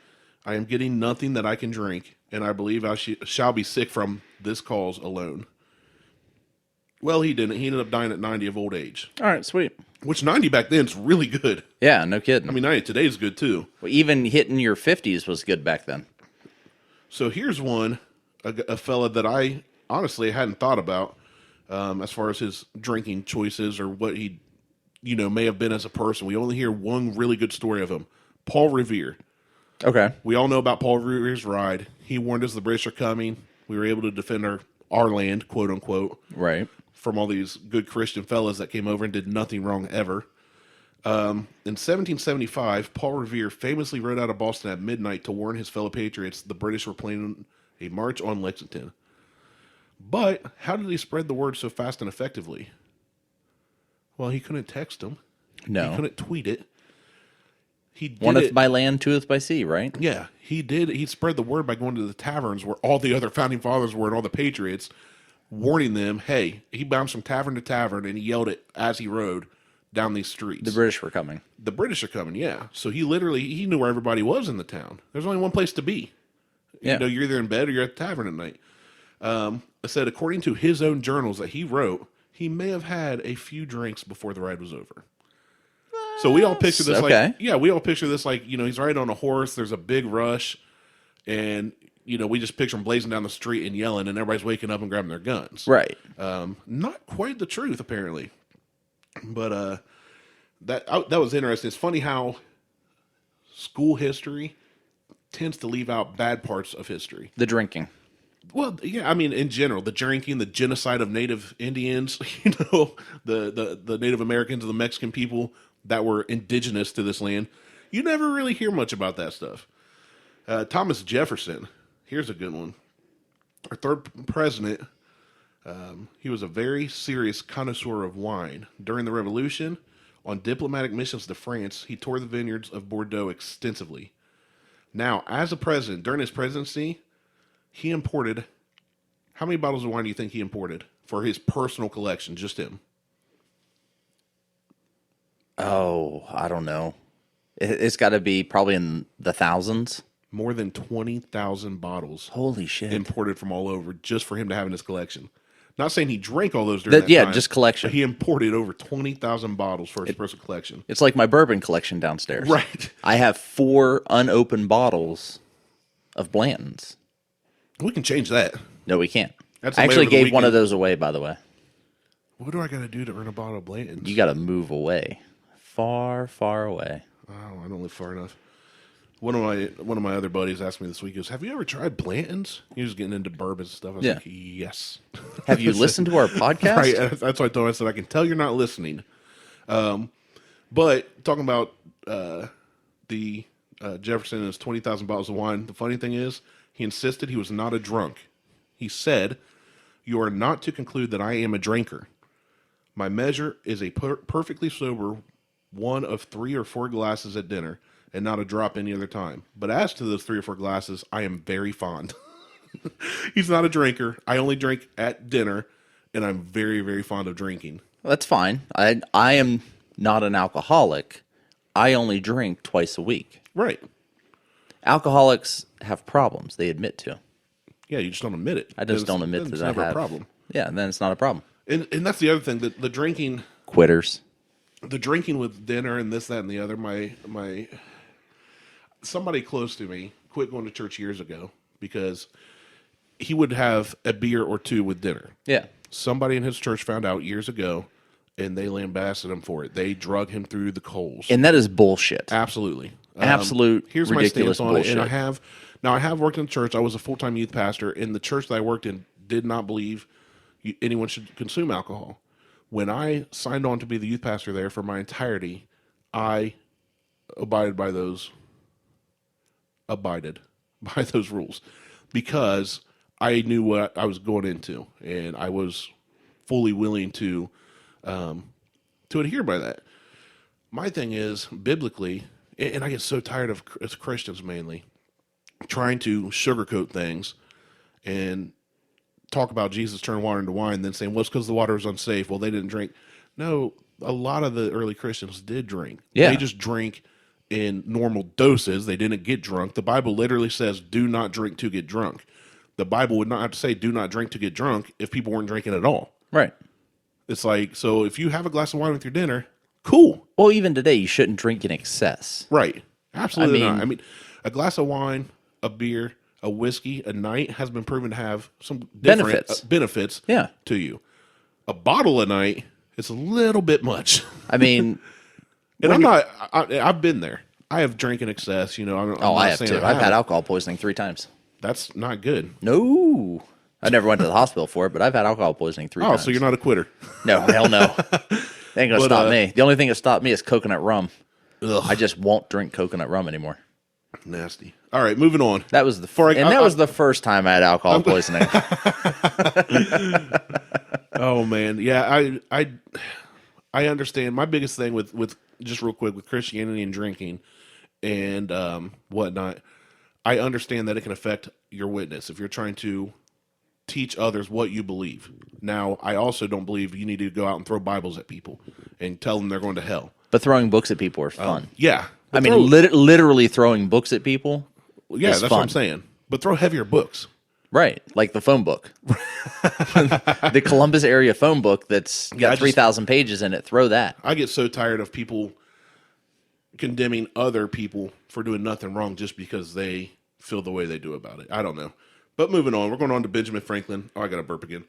A: "I am getting nothing that I can drink, and I believe I shall be sick from this cause alone." Well, he didn't. He ended up dying at 90 of old age,
B: All right, sweet.
A: which 90 back then is really good.
B: Yeah, no kidding.
A: I mean, 90 today is good too.
B: Well, even hitting your 50s was good back then.
A: So here's one, a fella that I honestly hadn't thought about as far as his drinking choices or what he, may have been as a person. We only hear one really good story of him, Paul Revere.
B: Okay.
A: We all know about Paul Revere's ride. He warned us the British are coming. We were able to defend our land, quote unquote,
B: Right.
A: from all these good Christian fellas that came over and did nothing wrong ever. In 1775, Paul Revere famously rode out of Boston at midnight to warn his fellow patriots the British were planning a march on Lexington. But how did he spread the word so fast and effectively? Well, he couldn't text them.
B: No.
A: He couldn't tweet it. He did
B: Oneth
A: it.
B: by land, twoeth by sea, right?
A: Yeah, he did. He spread the word by going to the taverns where all the other founding fathers were and all the patriots, warning them, hey, he bounced from tavern to tavern and he yelled it as he rode down these streets.
B: The British were coming.
A: The British are coming, yeah. So he knew where everybody was in the town. There's only one place to be.
B: Yeah.
A: You're either in bed or you're at the tavern at night. It said, according to his own journals that he wrote, he may have had a few drinks before the ride was over. So we all picture this
B: okay.
A: we all picture this like, he's riding on a horse, there's a big rush, and, we just picture him blazing down the street and yelling, and everybody's waking up and grabbing their guns.
B: Right.
A: Not quite the truth, apparently. But that was interesting. It's funny how school history tends to leave out bad parts of history.
B: The drinking.
A: Well, yeah, I mean, in general, the drinking, the genocide of Native Indians, the Native Americans and the Mexican people that were indigenous to this land. You never really hear much about that stuff. Thomas Jefferson, here's a good one. Our third president, he was a very serious connoisseur of wine. During the Revolution, on diplomatic missions to France, he toured the vineyards of Bordeaux extensively. Now, as a president, during his presidency, he imported, how many bottles of wine do you think he imported for his personal collection, just him?
B: Oh, I don't know. It's got to be probably in the thousands.
A: More than 20,000 bottles
B: Holy shit.
A: imported from all over just for him to have in his collection. Not saying he drank all those during that
B: Yeah,
A: time,
B: just collection.
A: but he imported over 20,000 bottles for his personal collection.
B: It's like my bourbon collection downstairs.
A: Right.
B: I have 4 unopened bottles of Blanton's.
A: We can change that.
B: No, we can't.
A: That's
B: I
A: later
B: actually
A: in the
B: gave one
A: weekend.
B: of those away, by the way.
A: What do I got to do to earn a bottle of Blanton's?
B: You got to move away. Far, far away.
A: Oh, I don't live far enough. One of my other buddies asked me this week, he goes, "Have you ever tried Blanton's?" He was getting into bourbon and stuff. I was like, "Yes."
B: Have you listened to our podcast?
A: Right. That's what I told him. I said, "I can tell you're not listening." But talking about the Jefferson and his 20,000 bottles of wine, the funny thing is, he insisted he was not a drunk. He said, "You are not to conclude that I am a drinker. My measure is a perfectly sober 1 of 3 or 4 glasses at dinner, and not a drop any other time. But as to those 3 or 4 glasses, I am very fond." He's not a drinker. I only drink at dinner, and I'm very, very fond of drinking.
B: Well, that's fine. I am not an alcoholic. I only drink twice a week.
A: Right.
B: Alcoholics have problems they admit to.
A: Yeah, you just don't admit it.
B: I just don't admit that I have
A: a problem.
B: Yeah, then it's not a problem.
A: And that's the other thing, that the drinking...
B: Quitters.
A: The drinking with dinner and this, that, and the other, my somebody close to me quit going to church years ago because he would have a beer or 2 with dinner.
B: Yeah.
A: Somebody in his church found out years ago, and they lambasted him for it. They drug him through the coals.
B: And that is bullshit.
A: Absolutely.
B: Absolute
A: Here's
B: ridiculous
A: my stance on
B: bullshit.
A: it. And I have worked in church. I was a full-time youth pastor, and the church that I worked in did not believe anyone should consume alcohol. When I signed on to be the youth pastor there for my entirety, I abided by those rules because I knew what I was going into, and I was fully willing to adhere by that. My thing is, biblically, and I get so tired of, as Christians mainly, trying to sugarcoat things and talk about Jesus turning water into wine, then saying, well, it's because the water was unsafe. Well, they didn't drink. No, a lot of the early Christians did drink.
B: Yeah.
A: They just drank in normal doses. They didn't get drunk. The Bible literally says, do not drink to get drunk. The Bible would not have to say, do not drink to get drunk if people weren't drinking at all.
B: Right.
A: It's like, so if you have a glass of wine with your dinner, cool.
B: Well, even today, you shouldn't drink in excess.
A: Right. Absolutely not. I mean, a glass of wine, a beer, a whiskey a night has been proven to have some different benefits
B: Yeah.
A: to you. A bottle a night is a little bit much.
B: I mean,
A: And I've been there. I have drank in excess, I'm not
B: I have
A: saying
B: too. I've had alcohol poisoning 3 times.
A: That's not good.
B: No. I never went to the hospital for it, but I've had alcohol poisoning 3 times.
A: Oh, so you're not a quitter.
B: No, hell no. They ain't going to stop me. The only thing that stopped me is coconut rum.
A: Ugh.
B: I just won't drink coconut rum anymore.
A: Nasty. All right, moving on.
B: That was the first time I had alcohol poisoning.
A: Oh man, yeah, I understand. My biggest thing with just real quick with Christianity and drinking and whatnot, I understand that it can affect your witness if you're trying to teach others what you believe. Now, I also don't believe you need to go out and throw Bibles at people and tell them they're going to hell.
B: But throwing books at people are fun.
A: Yeah,
B: I mean, literally throwing books at people.
A: Yeah,
B: is
A: that's
B: fun.
A: what I'm saying. But throw heavier books.
B: Right, like the phone book, the Columbus area phone book that's got 3,000 pages in it. Throw that.
A: I get so tired of people condemning other people for doing nothing wrong just because they feel the way they do about it. I don't know. But moving on, we're going on to Benjamin Franklin. Oh, I got to burp again.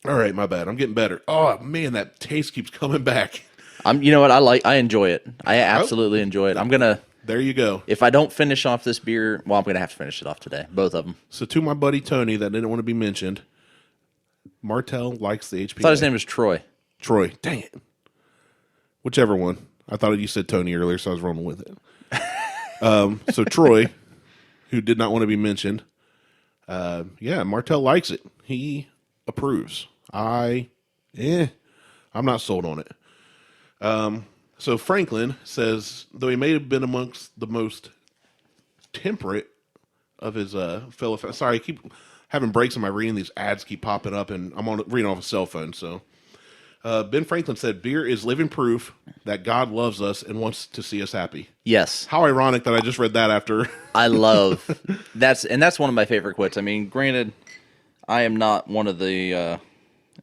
A: All right, my bad. I'm getting better. Oh man, that taste keeps coming back.
B: You know what? I enjoy it. I absolutely enjoy it. I'm gonna.
A: There you go.
B: If I don't finish off this beer, well, I'm gonna have to finish it off today. Both of them.
A: So to my buddy Tony, that didn't want to be mentioned, Martelle likes the HPA.
B: I thought his name was Troy.
A: Troy. Dang it. Whichever one. I thought you said Tony earlier, so I was rolling with it. So Troy, who did not want to be mentioned, Martelle likes it. He approves. I'm not sold on it. So Franklin says, though he may have been amongst the most temperate of his fellow... Sorry, I keep having breaks in my reading. These ads keep popping up, and I'm reading off a cell phone. So Ben Franklin said, beer is living proof that God loves us and wants to see us happy.
B: Yes.
A: How ironic that I just read that after...
B: I love... That's one of my favorite quotes. I mean, granted, I am not one of the...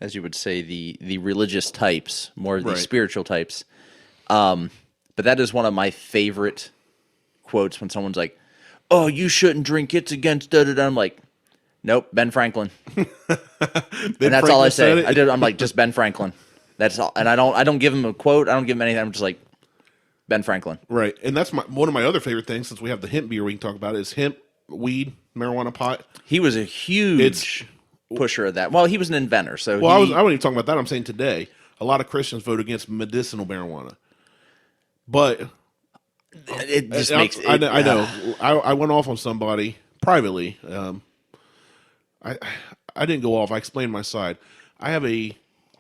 B: as you would say, the religious types, more of the spiritual types. But that is one of my favorite quotes when someone's like, oh, you shouldn't drink, it's against da-da-da. I'm like, nope, Ben Franklin. And that's all I say. I'm like, just Ben Franklin. That's all. And I don't give him a quote. I don't give him anything. I'm just like, Ben Franklin.
A: Right. And that's one of my other favorite things, since we have the hemp beer we can talk about, is hemp, weed, marijuana pot.
B: He was a huge pusher of that. Well, he was an inventor. So
A: I wasn't even talking about that. I'm saying today, a lot of Christians vote against medicinal marijuana. But
B: it just makes it,
A: I know. I went off on somebody privately. I didn't go off. I explained my side. I have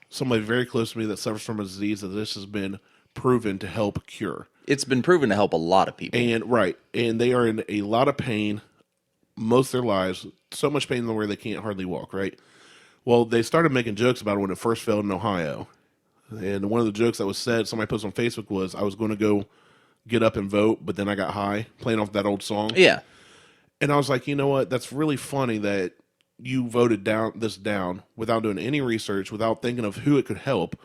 A: somebody very close to me that suffers from a disease that this has been proven to help cure.
B: It's been proven to help a lot of people.
A: And they are in a lot of pain most of their lives. So much pain where they can't hardly walk, right? Well, they started making jokes about it when it first failed in Ohio. And one of the jokes that was said, somebody posted on Facebook, was I was going to go get up and vote, but then I got high, playing off that old song.
B: Yeah.
A: And I was like, you know what? That's really funny that you voted down without doing any research, without thinking of who it could help.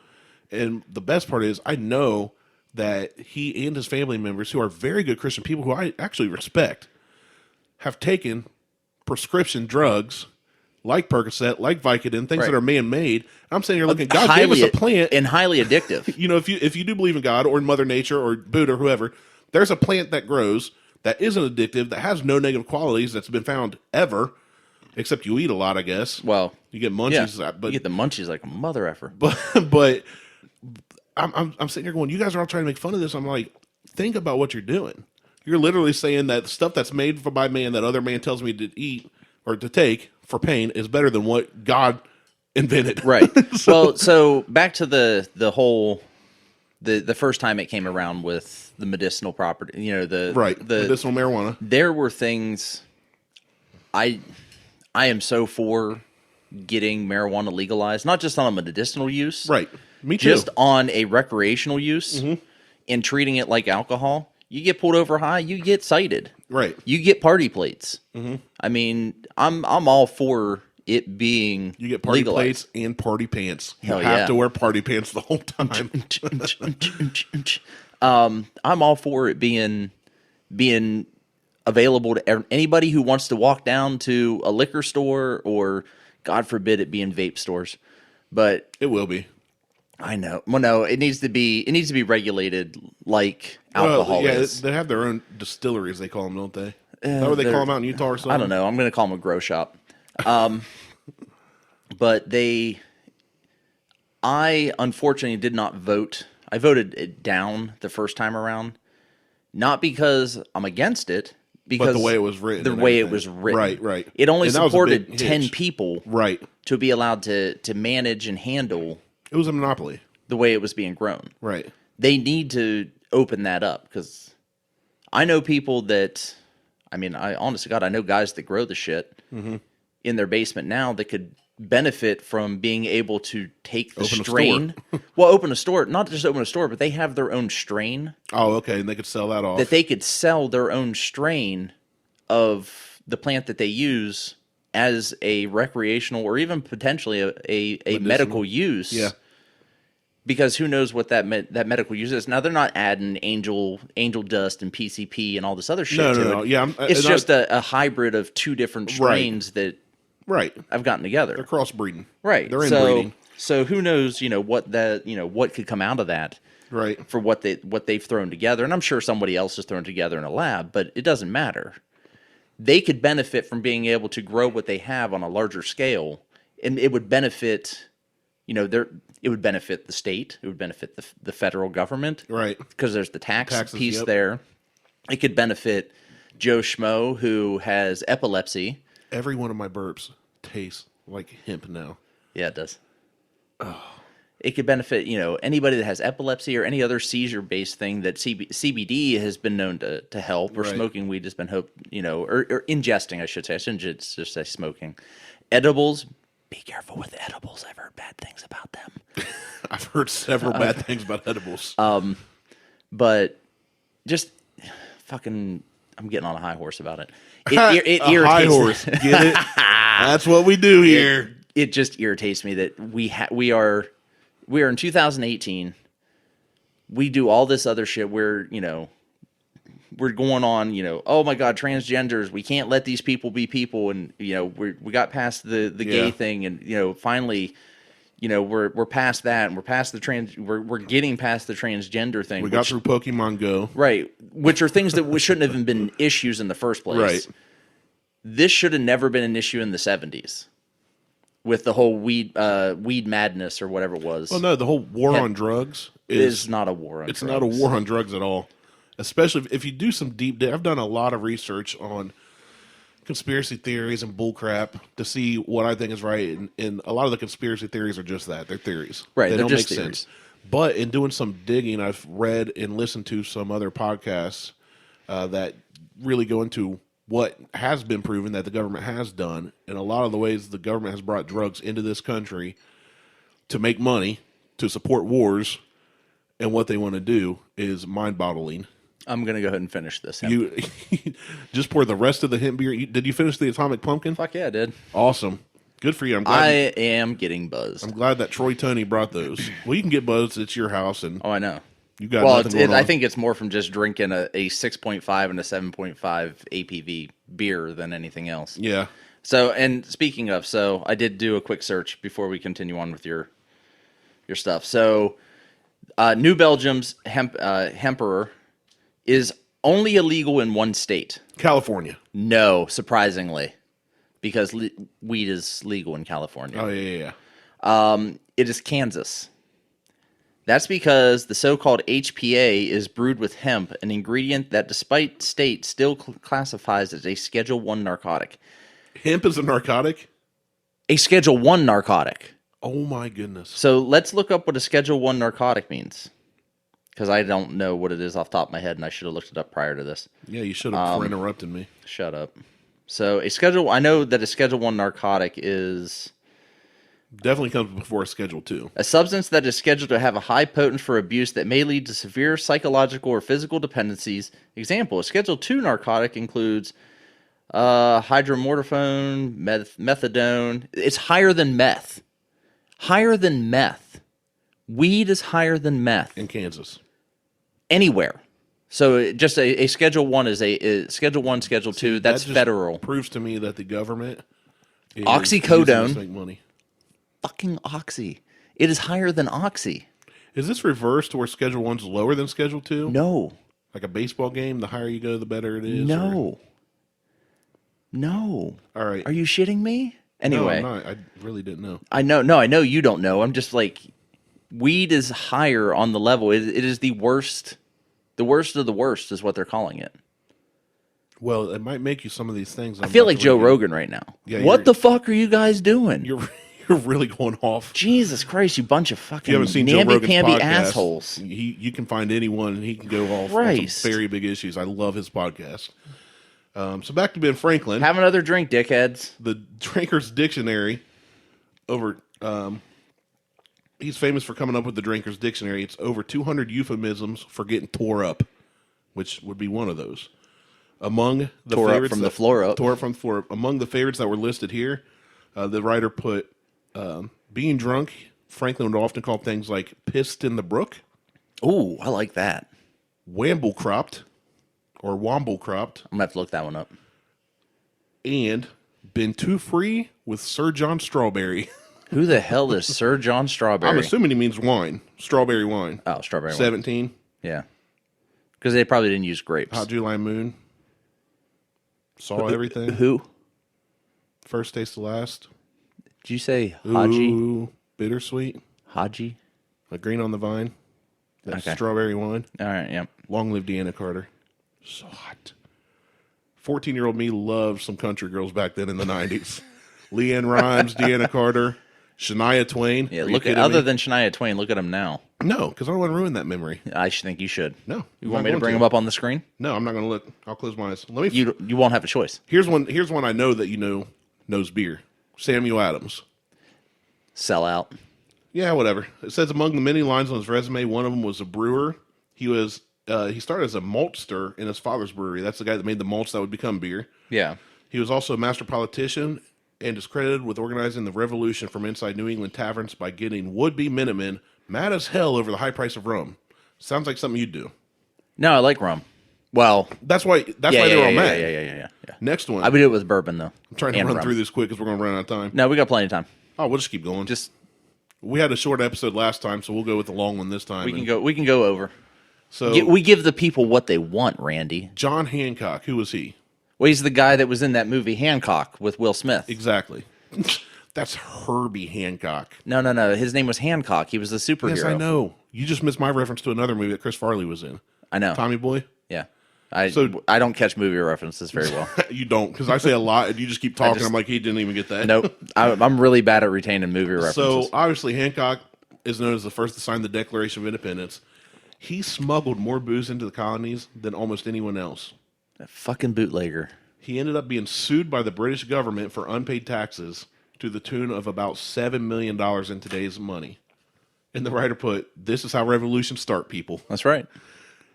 A: And the best part is, I know that he and his family members, who are very good Christian people who I actually respect, have taken prescription drugs like Percocet, like Vicodin, things that are man-made. I'm sitting here looking, God gave us a plant.
B: And highly addictive.
A: You know, if you do believe in God or in Mother Nature or Buddha or whoever, there's a plant that grows that isn't addictive, that has no negative qualities, that's been found ever, except you eat a lot, I guess.
B: Well,
A: you get munchies.
B: Yeah,
A: but
B: you get the munchies like a mother effer.
A: But I'm sitting here going, you guys are all trying to make fun of this. I'm like, think about what you're doing. You're literally saying that stuff that's made by man that other man tells me to eat or to take for pain is better than what God invented.
B: Right. so back to the whole the first time it came around with the medicinal property, you know, the
A: medicinal marijuana.
B: There were things I am so for getting marijuana legalized, not just on a medicinal use.
A: Right. Me too.
B: Just on a recreational use and treating it like alcohol. You get pulled over high, you get cited.
A: Right.
B: You get party plates. I mean, I'm all for it being
A: You get party
B: legalized.
A: plates and party pants.
B: Hell
A: you have
B: yeah.
A: to wear party pants the whole time.
B: I'm all for it being available to anybody who wants to walk down to a liquor store, or God forbid it being vape stores. But
A: It will be.
B: I know. Well, no, it needs to be regulated like alcohol is.
A: They have their own distilleries, they call them, don't they? Is that what they call them out in Utah or something?
B: I don't know. I'm going to call them a grow shop. But I unfortunately did not vote. I voted it down the first time around, not because I'm against it, because
A: but the way it was written.
B: The way it was written.
A: Right.
B: It only
A: And that was a
B: supported
A: big
B: 10
A: hitch.
B: people
A: Right.
B: to be allowed to manage and handle
A: It was a monopoly.
B: the way it was being grown.
A: Right.
B: They need to open that up, because I know people that, I mean, honest to God, I know guys that grow the shit in their basement now that could benefit from being able to take the
A: Open a
B: strain. Well, open a store, not just open a store, but they have their own strain
A: Oh, okay. And they could sell that off.
B: that they could sell their own strain of the plant that they use as a recreational or even potentially a medical use.
A: Yeah.
B: Because who knows what that medical use is. Now, they're not adding angel dust and PCP and all this other shit to it.
A: No. Yeah.
B: It's just a hybrid of two different strains that
A: Right.
B: I've gotten together.
A: They're crossbreeding.
B: Right.
A: They're inbreeding.
B: So who knows, what could come out of that
A: Right.
B: for what they've thrown together. And I'm sure somebody else has thrown together in a lab, but it doesn't matter. They could benefit from being able to grow what they have on a larger scale, and it would benefit, it would benefit the state, it would benefit the federal government,
A: Right.
B: because there's the taxes, piece
A: yep.
B: there. It could benefit Joe Schmo, who has epilepsy.
A: Every one of my burps tastes like hemp now.
B: Yeah, it does. Oh. It could benefit, anybody that has epilepsy or any other seizure-based thing that CBD has been known to help, or
A: Right.
B: smoking weed has been or ingesting, I should say. I shouldn't just say smoking. Edibles, be careful with edibles. I've heard bad things about them.
A: I've heard several bad things about edibles.
B: But just fucking, I'm getting on a high horse about it. It
A: A
B: irritates
A: high horse. Get it? That's what we do here.
B: It just irritates me that we are in 2018. We do all this other shit where, we're going on, oh my God, transgenders, we can't let these people be people. And, we got past the gay thing. And, finally, we're past that, and we're past the we're getting past the transgender thing.
A: We got through Pokemon Go.
B: Right, which are things that shouldn't have even been issues in the first place.
A: Right.
B: This should have never been an issue in the 70s with the whole weed madness or whatever it was.
A: Oh, no, the whole war on drugs
B: is not a war on drugs.
A: It's not a war on drugs at all. Especially if you do some deep dive. I've done a lot of research on conspiracy theories and bullcrap to see what I think is right. And a lot of the conspiracy theories are just that. They're theories.
B: Right,
A: They
B: they're
A: don't
B: just
A: make
B: theories.
A: sense. But in doing some digging, I've read and listened to some other podcasts that really go into what has been proven that the government has done, and a lot of the ways the government has brought drugs into this country to make money, to support wars, and what they want to do is mind-boggling.
B: I'm going to go ahead and finish this.
A: You just pour the rest of the hemp beer. Did you finish the Atomic Pumpkin?
B: Fuck yeah, I did.
A: Awesome. Good for you.
B: I am getting buzzed.
A: I'm glad that Troy Tony brought those. Well, you can get buzzed. It's your house, and
B: Oh, I know.
A: you got nothing going on.
B: I think it's more from just drinking a 6.5 and a 7.5 APV beer than anything else.
A: Yeah.
B: So, and speaking of, I did do a quick search before we continue on with your stuff. So, New Belgium's HEMPEROR is only illegal in one state.
A: California.
B: No, surprisingly, because weed is legal in California.
A: Oh, yeah.
B: It is Kansas. That's because the so-called HPA is brewed with hemp, an ingredient that, despite state, still classifies as a Schedule 1 narcotic.
A: Hemp is a narcotic?
B: A Schedule 1 narcotic.
A: Oh, my goodness.
B: So let's look up what a Schedule 1 narcotic means. Because I don't know what it is off the top of my head, and I should have looked it up prior to this.
A: Yeah, you should have for interrupting me.
B: Shut up. So I know that a Schedule 1 narcotic is
A: Definitely comes before a Schedule 2.
B: a substance that is scheduled to have a high potency for abuse that may lead to severe psychological or physical dependencies. Example, a Schedule 2 narcotic includes hydromorphone, methadone. It's higher than meth. Higher than meth. Weed is higher than meth.
A: In Kansas.
B: Anywhere. So just a Schedule 1 is a Schedule 1, Schedule 2. That's
A: that just
B: federal.
A: Proves to me that the government is
B: Oxycodone.
A: using this to make money.
B: Fucking Oxy. It is higher than Oxy.
A: Is this reversed to where Schedule 1's lower than Schedule 2?
B: No.
A: Like a baseball game, the higher you go, the better it is?
B: No. No.
A: All right.
B: Are you shitting me? Anyway.
A: No, I'm not. I really didn't know.
B: I know. No, I know you don't know. I'm just like, weed is higher on the level. It is the worst. The worst of the worst is what they're calling it.
A: Well, it might make you some of these things.
B: I feel like Joe Rogan right now.
A: Yeah,
B: what the fuck are you guys doing?
A: You're really going off.
B: Jesus Christ, you bunch of
A: If
B: fucking
A: you haven't seen Joe Rogan's
B: namby-pamby
A: podcast,
B: assholes.
A: you can find anyone and he can go off on
B: Christ.
A: some very big issues. I love his podcast. So back to Ben Franklin.
B: Have another drink, dickheads.
A: The Drinker's Dictionary he's famous for coming up with the Drinker's Dictionary. It's over 200 euphemisms for getting tore up, which would be one of those. Among the
B: Tore up
A: favorites
B: from the floor up.
A: Tore up from the floor up. Among the favorites that were listed here, the writer put being drunk. Franklin would often call things like pissed in the brook,
B: Ooh, I like that.
A: wamblecropped, or womblecropped,
B: I'm going to have to look that one up.
A: and been too free with Sir John Strawberry.
B: Who the hell is Sir John Strawberry?
A: I'm assuming he means wine. Strawberry wine.
B: Oh, strawberry wine.
A: 17.
B: Yeah. Because they probably didn't use grapes.
A: Hot July Moon. Saw everything.
B: Who?
A: First taste to last.
B: Did you say Haji?
A: Ooh, bittersweet.
B: Haji?
A: A green on the vine. That's
B: Okay.
A: strawberry wine.
B: All right, yep.
A: Long live Deanna Carter. So hot. 14-year-old me loved some country girls back then in the 90s. Leanne Rimes, Deanna Carter, Shania Twain.
B: Yeah,
A: Are you
B: look at
A: kidding
B: other
A: me?
B: than Shania Twain, look at him now.
A: No, because I don't want to ruin that memory.
B: I think you should.
A: No.
B: You want me to bring him up on the screen?
A: No, I'm not going to look. I'll close my eyes. Let me.
B: You won't have a choice.
A: Here's one I know that you know knows beer. Samuel Adams.
B: Sell out.
A: Yeah, whatever. It says among the many lines on his resume, one of them was a brewer. He started as a maltster in his father's brewery. That's the guy that made the malts that would become beer.
B: Yeah.
A: He was also a master politician and is credited with organizing the revolution from inside New England taverns by getting would-be Minutemen mad as hell over the high price of rum. Sounds like something you'd do.
B: No, I like rum. Well,
A: That's why they were all mad.
B: Yeah.
A: Next one.
B: I would do it with bourbon though.
A: I'm trying to
B: And
A: run
B: rum.
A: through this quick because we're going to run out of time.
B: No, we got plenty of time.
A: Oh, we'll just keep going.
B: Just
A: We had a short episode last time, so we'll go with the long one this time.
B: We can go over.
A: So
B: We give the people what they want, Randy.
A: John Hancock, who was he?
B: Well, he's the guy that was in that movie Hancock with Will Smith.
A: Exactly. That's Herbie Hancock.
B: No. His name was Hancock. He was the superhero.
A: Yes, I know. You just missed my reference to another movie that Chris Farley was in.
B: I know.
A: Tommy Boy?
B: Yeah. I don't catch movie references very well.
A: You don't, because I say a lot, and you just keep talking. I'm like, he didn't even get that.
B: Nope. I'm really bad at retaining movie references.
A: So, obviously, Hancock is known as the first to sign the Declaration of Independence. He smuggled more booze into the colonies than almost anyone else.
B: That fucking bootlegger.
A: He ended up being sued by the British government for unpaid taxes to the tune of about $7 million in today's money. And the writer put, "This is how revolutions start, people."
B: That's right.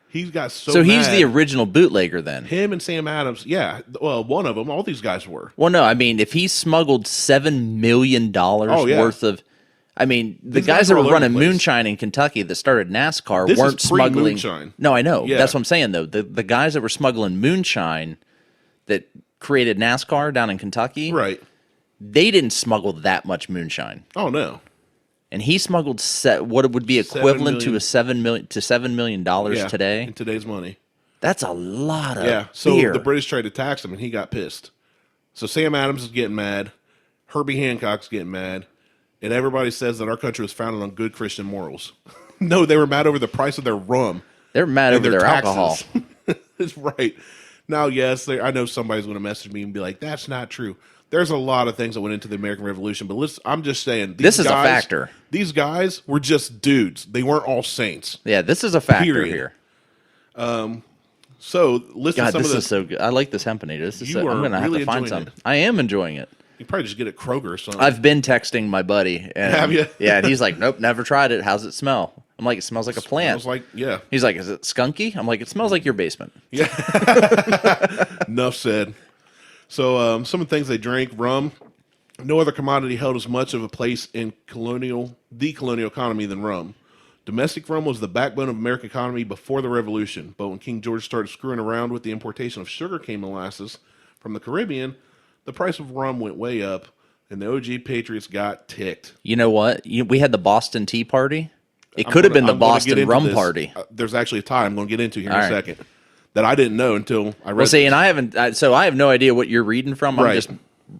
A: He's got
B: So he's
A: mad.
B: the original bootlegger then.
A: Him and Sam Adams, yeah. Well, one of them. All these guys were.
B: Well, no, I mean, if he smuggled $7 million worth of... I mean, the
A: These
B: guys
A: guys
B: that
A: were
B: were
A: all over
B: running
A: the place.
B: moonshine in Kentucky that started NASCAR
A: This
B: weren't
A: is
B: smuggling...
A: pre-moonshine.
B: No, I know.
A: Yeah.
B: That's what I'm saying, though. The guys that were smuggling moonshine that created NASCAR down in Kentucky,
A: Right.
B: they didn't smuggle that much moonshine.
A: Oh, no.
B: And he smuggled what would be equivalent to
A: $7
B: $7 million
A: Yeah,
B: today.
A: in today's money.
B: That's a lot of
A: Yeah. So
B: beer.
A: the British tried to tax him, and he got pissed. So Sam Adams is getting mad. Herbie Hancock's getting mad. And everybody says that our country was founded on good Christian morals. No, they were mad over the price of their rum.
B: They're mad
A: and
B: over their
A: taxes.
B: alcohol.
A: That's right. Now, yes, I know somebody's going to message me and be like, "That's not true." There's a lot of things that went into the American Revolution, but I'm just saying.
B: This is a factor.
A: These guys were just dudes. They weren't all saints.
B: Yeah, this is a factor
A: Period.
B: here.
A: So, listen
B: God,
A: to some
B: this
A: of
B: is so good. I like this hempenator. This is
A: You
B: so, I'm
A: are
B: going to have
A: really
B: to find
A: enjoying
B: some.
A: it.
B: I am enjoying it.
A: You probably just get it at Kroger or something.
B: I've been texting my buddy. And,
A: Have you?
B: Yeah, and he's like, "Nope, never tried it. How's it smell?" I'm like, "It smells like a
A: I
B: plant."
A: was like, yeah.
B: He's like, "Is it skunky?" I'm like, "It smells like your basement."
A: Enough said. So, some of the things they drank: rum. No other commodity held as much of a place in the colonial economy than rum. Domestic rum was the backbone of American economy before the Revolution, but when King George started screwing around with the importation of sugarcane molasses from the Caribbean, the price of rum went way up, and the OG patriots got ticked.
B: You know what? We had the Boston Tea Party. It could have been the
A: I'm gonna get
B: Boston
A: into
B: Rum
A: this.
B: Party.
A: There's actually a tie I'm going to get into here in
B: All
A: a
B: right.
A: second that I didn't know until I read
B: Well, see,
A: this.
B: and I haven't. So I have no idea what you're reading from. I'm
A: Right.
B: just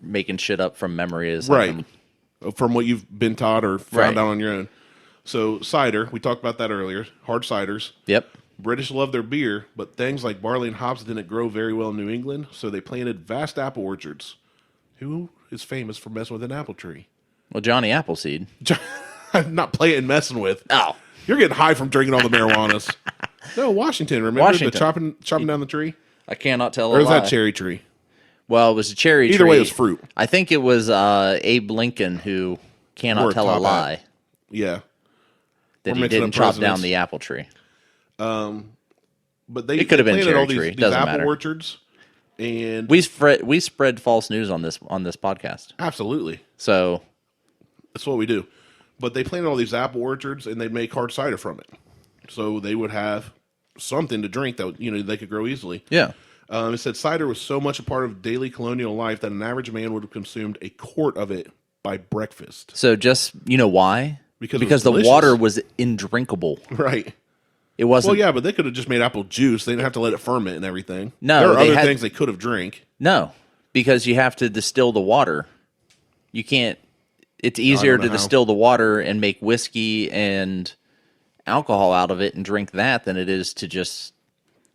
B: making shit up from memory.
A: Right. From what you've been taught or found
B: Right.
A: out on your own. So, cider, we talked about that earlier. Hard ciders.
B: Yep.
A: British loved their beer, but things like barley and hops didn't grow very well in New England, so they planted vast apple orchards. Who is famous for messing with an apple tree?
B: Well, Johnny Appleseed.
A: I'm not playing and messing with.
B: Oh,
A: You're getting high from drinking all the marijuanas. No, Washington. Remember
B: Washington.
A: the chopping down the tree?
B: I cannot tell.
A: Or
B: a
A: is
B: lie.
A: that cherry tree?
B: Well, it was a cherry tree.
A: Either way, it was fruit.
B: I think it was Abe Lincoln who cannot
A: Wore a
B: tell a
A: top
B: lie
A: hat. Yeah.
B: that
A: We're
B: he
A: mixing
B: didn't
A: up
B: chop down
A: presidents.
B: the apple tree.
A: But they
B: It could have been
A: planted
B: cherry
A: all these,
B: tree.
A: these
B: Doesn't
A: apple
B: matter.
A: orchards. And
B: We spread false news on this podcast.
A: absolutely.
B: So
A: That's what we do. But they planted all these apple orchards, and they'd make hard cider from it. So they would have something to drink that they could grow easily.
B: yeah,
A: It said cider was so much a part of daily colonial life that an average man would have consumed a quart of it by breakfast.
B: so just why?
A: Because it was
B: Because the
A: delicious.
B: water was indrinkable.
A: Right.
B: It wasn't.
A: Well, yeah, but they could have just made apple juice. They didn't have to let it ferment and everything.
B: No,
A: there are
B: they
A: other
B: had-
A: things they could have drank.
B: No, because you have to distill the water. You can't. It's easier
A: know
B: to
A: how.
B: distill the water and make whiskey and alcohol out of it and drink that than it is to just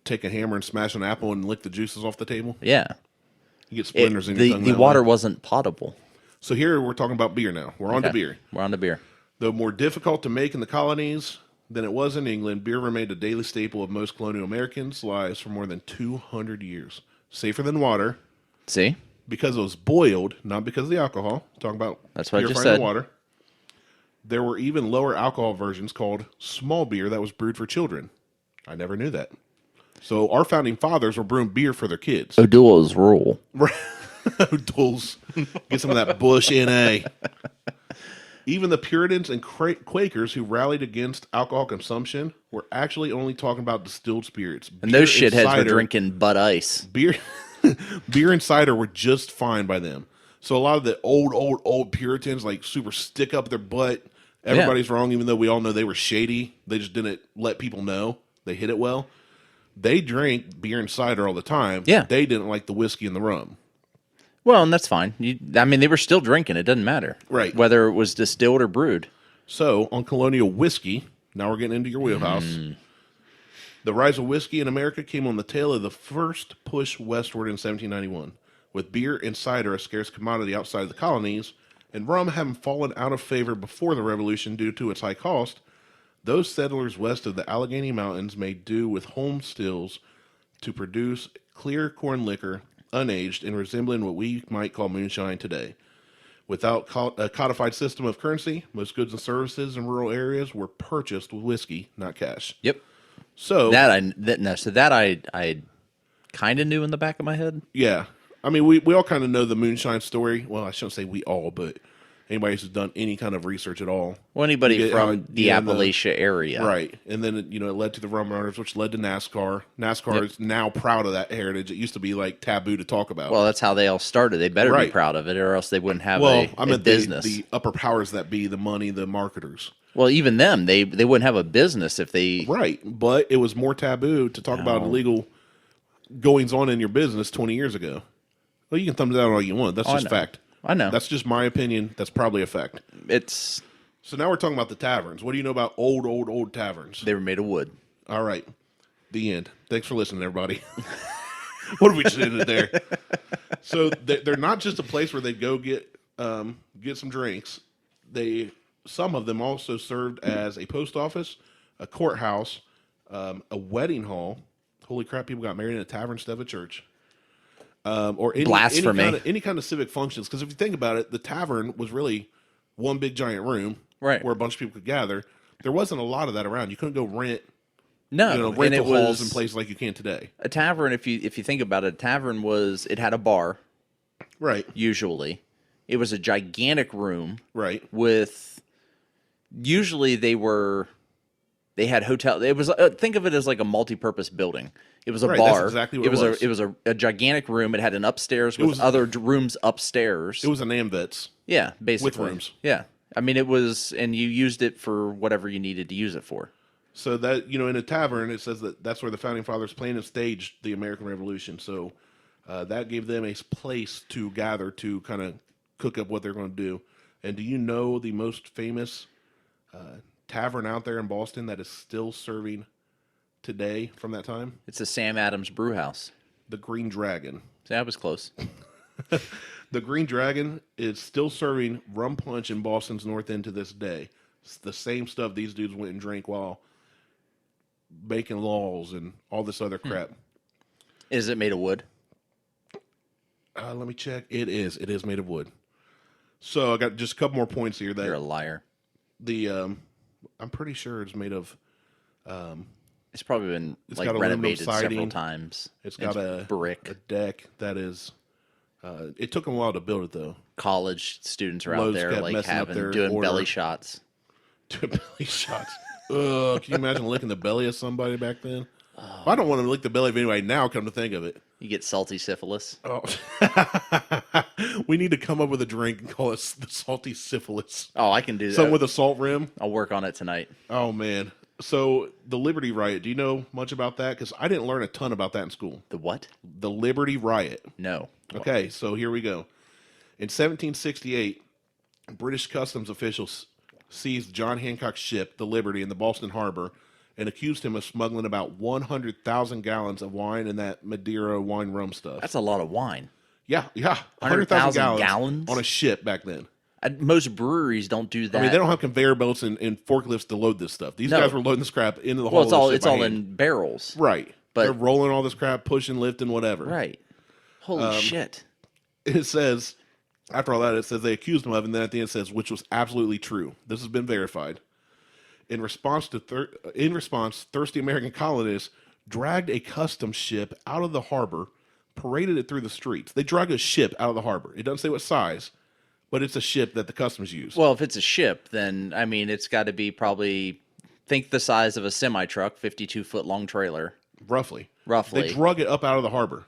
A: Take a hammer and smash an apple and lick the juices off the table.
B: yeah.
A: You get splinters in your
B: The
A: tongue.
B: the
A: that
B: water
A: way.
B: wasn't potable.
A: So here we're talking about beer now. We're on to
B: Okay.
A: beer.
B: We're on to beer.
A: Though more difficult to make in the colonies than it was in England, beer remained a daily staple of most colonial Americans' lives for more than 200 years. Safer than water
B: See,
A: because it was boiled, not because of the alcohol. Talking about
B: That's what I just
A: purifying the
B: said.
A: water. There were even lower alcohol versions called small beer that was brewed for children. I never knew that. So our founding fathers were brewing beer for their kids.
B: O'Doul's rule.
A: O'Doul's. Get some of that Bush NA. Even the Puritans and Quakers who rallied against alcohol consumption were actually only talking about distilled spirits.
B: And those
A: Beer
B: shitheads were
A: cider-
B: drinking Bud Ice.
A: beer. Beer and cider were just fine by them. So a lot of the old Puritans, like super stick up their butt Everybody's wrong, even though we all know they were shady. They just didn't let people know. They hid it well. They drank beer and cider all the time.
B: Yeah.
A: They didn't like the whiskey and the rum.
B: Well, and that's fine. They were still drinking. It doesn't matter.
A: Right.
B: Whether it was distilled or brewed.
A: So, on colonial whiskey, now we're getting into your wheelhouse. The rise of whiskey in America came on the tail of the first push westward in 1791, with beer and cider a scarce commodity outside of the colonies, and rum having fallen out of favor before the Revolution due to its high cost. Those settlers west of the Allegheny Mountains made do with home stills to produce clear corn liquor, unaged and resembling what we might call moonshine today. Without a codified system of currency, most goods and services in rural areas were purchased with whiskey, not cash.
B: Yep.
A: So
B: that I kind of knew in the back of my head.
A: Yeah. I mean, we all kind of know the moonshine story. Well, I shouldn't say we all, but anybody who's done any kind of research at all.
B: Well, anybody from the Appalachia area.
A: Right. And then, it led to the Rum Runners, which led to NASCAR. NASCAR is now proud of that heritage. It used to be, like, taboo to talk about.
B: Well, that's how they all started. They better be proud of it, or else they wouldn't have a business.
A: The upper powers that be, the money, the marketers.
B: Well, even them, they wouldn't have a business if they...
A: Right. But it was more taboo to talk about illegal goings-on in your business 20 years ago. Well, you can thumbs down all you want. That's just fact.
B: I know.
A: That's just my opinion. That's probably a fact. So now we're talking about the taverns. What do you know about old taverns?
B: They were made of wood.
A: All right. The end. Thanks for listening, everybody. What if we just ended there? So they're not just a place where they go get some drinks. Some of them also served as a post office, a courthouse, a wedding hall. Holy crap, people got married in a tavern instead of a church. Or
B: Blasphemy.
A: Any kind of civic functions. Because if you think about it, the tavern was really one big giant room where a bunch of people could gather. There wasn't a lot of that around. You couldn't go rent rental halls in places like you can today.
B: A tavern, if you think about it, a tavern it had a bar.
A: Right.
B: Usually. It was a gigantic room.
A: Right.
B: Usually they had hotel. It was think of it as like a multi-purpose building. It was a bar.
A: That's exactly what it was.
B: It was a gigantic room. It had an upstairs with other rooms upstairs.
A: It was an AMVETS.
B: Yeah, basically.
A: With rooms.
B: Yeah. I mean, it was, and you used it for whatever you needed to use it for.
A: So that, in a tavern, it says that's where the Founding Fathers planned and staged the American Revolution. So that gave them a place to gather to kind of cook up what they're going to do. And do you know the most famous tavern out there in Boston that is still serving today from that time?
B: It's the Sam Adams Brew House.
A: The Green Dragon.
B: That was close.
A: The Green Dragon is still serving rum punch in Boston's North End to this day. It's the same stuff these dudes went and drank while making laws and all this other crap.
B: Is it made of wood?
A: Let me check. It is. It is made of wood. So I got just a couple more points here.
B: You're a liar.
A: I'm pretty sure it's made of.
B: It's probably been renovated several times.
A: It's got a
B: brick,
A: a deck that is. It took them a while to build it, though.
B: College students are out there doing belly shots.
A: Doing belly shots. Ugh, can you imagine licking the belly of somebody back then? Oh. I don't want to lick the belly of anybody now, come to think of it.
B: You get salty syphilis.
A: Oh. We need to come up with a drink and call it the salty syphilis.
B: Oh, I can do that.
A: Something with a salt rim.
B: I'll work on it tonight.
A: Oh, man. So, the Liberty Riot, do you know much about that? Because I didn't learn a ton about that in school.
B: The what?
A: The Liberty Riot.
B: No.
A: Okay, so here we go. In 1768, British customs officials seized John Hancock's ship, the Liberty, in the Boston Harbor and accused him of smuggling about 100,000 gallons of wine and that Madeira wine rum stuff.
B: That's a lot of wine.
A: Yeah. 100,000 gallons on a ship back then.
B: Most breweries don't do that.
A: I mean, they don't have conveyor belts and forklifts to load this stuff. These guys were loading this crap into the hull.
B: Well, it's all in barrels.
A: Right. But they're rolling all this crap, pushing, lifting, whatever.
B: Right. Holy shit.
A: It says, after all that, it says they accused him of, and then at the end it says, which was absolutely true. This has been verified. In response, thirsty American colonists dragged a customs ship out of the harbor, paraded it through the streets. They drag a ship out of the harbor. It doesn't say what size, but it's a ship that the customs use.
B: Well, if it's a ship, then, I mean, it's got to be probably, think the size of a semi-truck, 52-foot long trailer.
A: Roughly.
B: They
A: drug it up out of the harbor.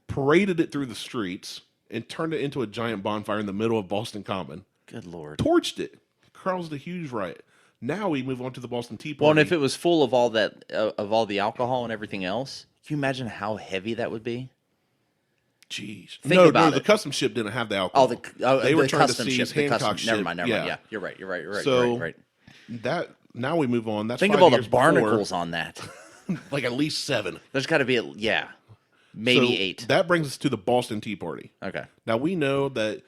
A: Paraded it through the streets and turned it into a giant bonfire in the middle of Boston Common.
B: Good Lord.
A: Torched it. caused a huge riot. Now we move on to the Boston Tea Party.
B: Well, and if it was full of all that, of all the alcohol and everything else, can you imagine how heavy that would be?
A: Jeez.
B: Think about
A: the
B: it.
A: custom ship didn't have the alcohol. They were trying to seize Hancock's ship.
B: Never mind. Yeah, you're right.
A: So
B: right.
A: that now we move on. That's
B: Think
A: 5
B: of all the
A: years before.
B: barnacles on that.
A: Like at least 7.
B: There's got to be, maybe
A: So
B: 8.
A: That brings us to the Boston Tea Party.
B: Okay.
A: Now we know that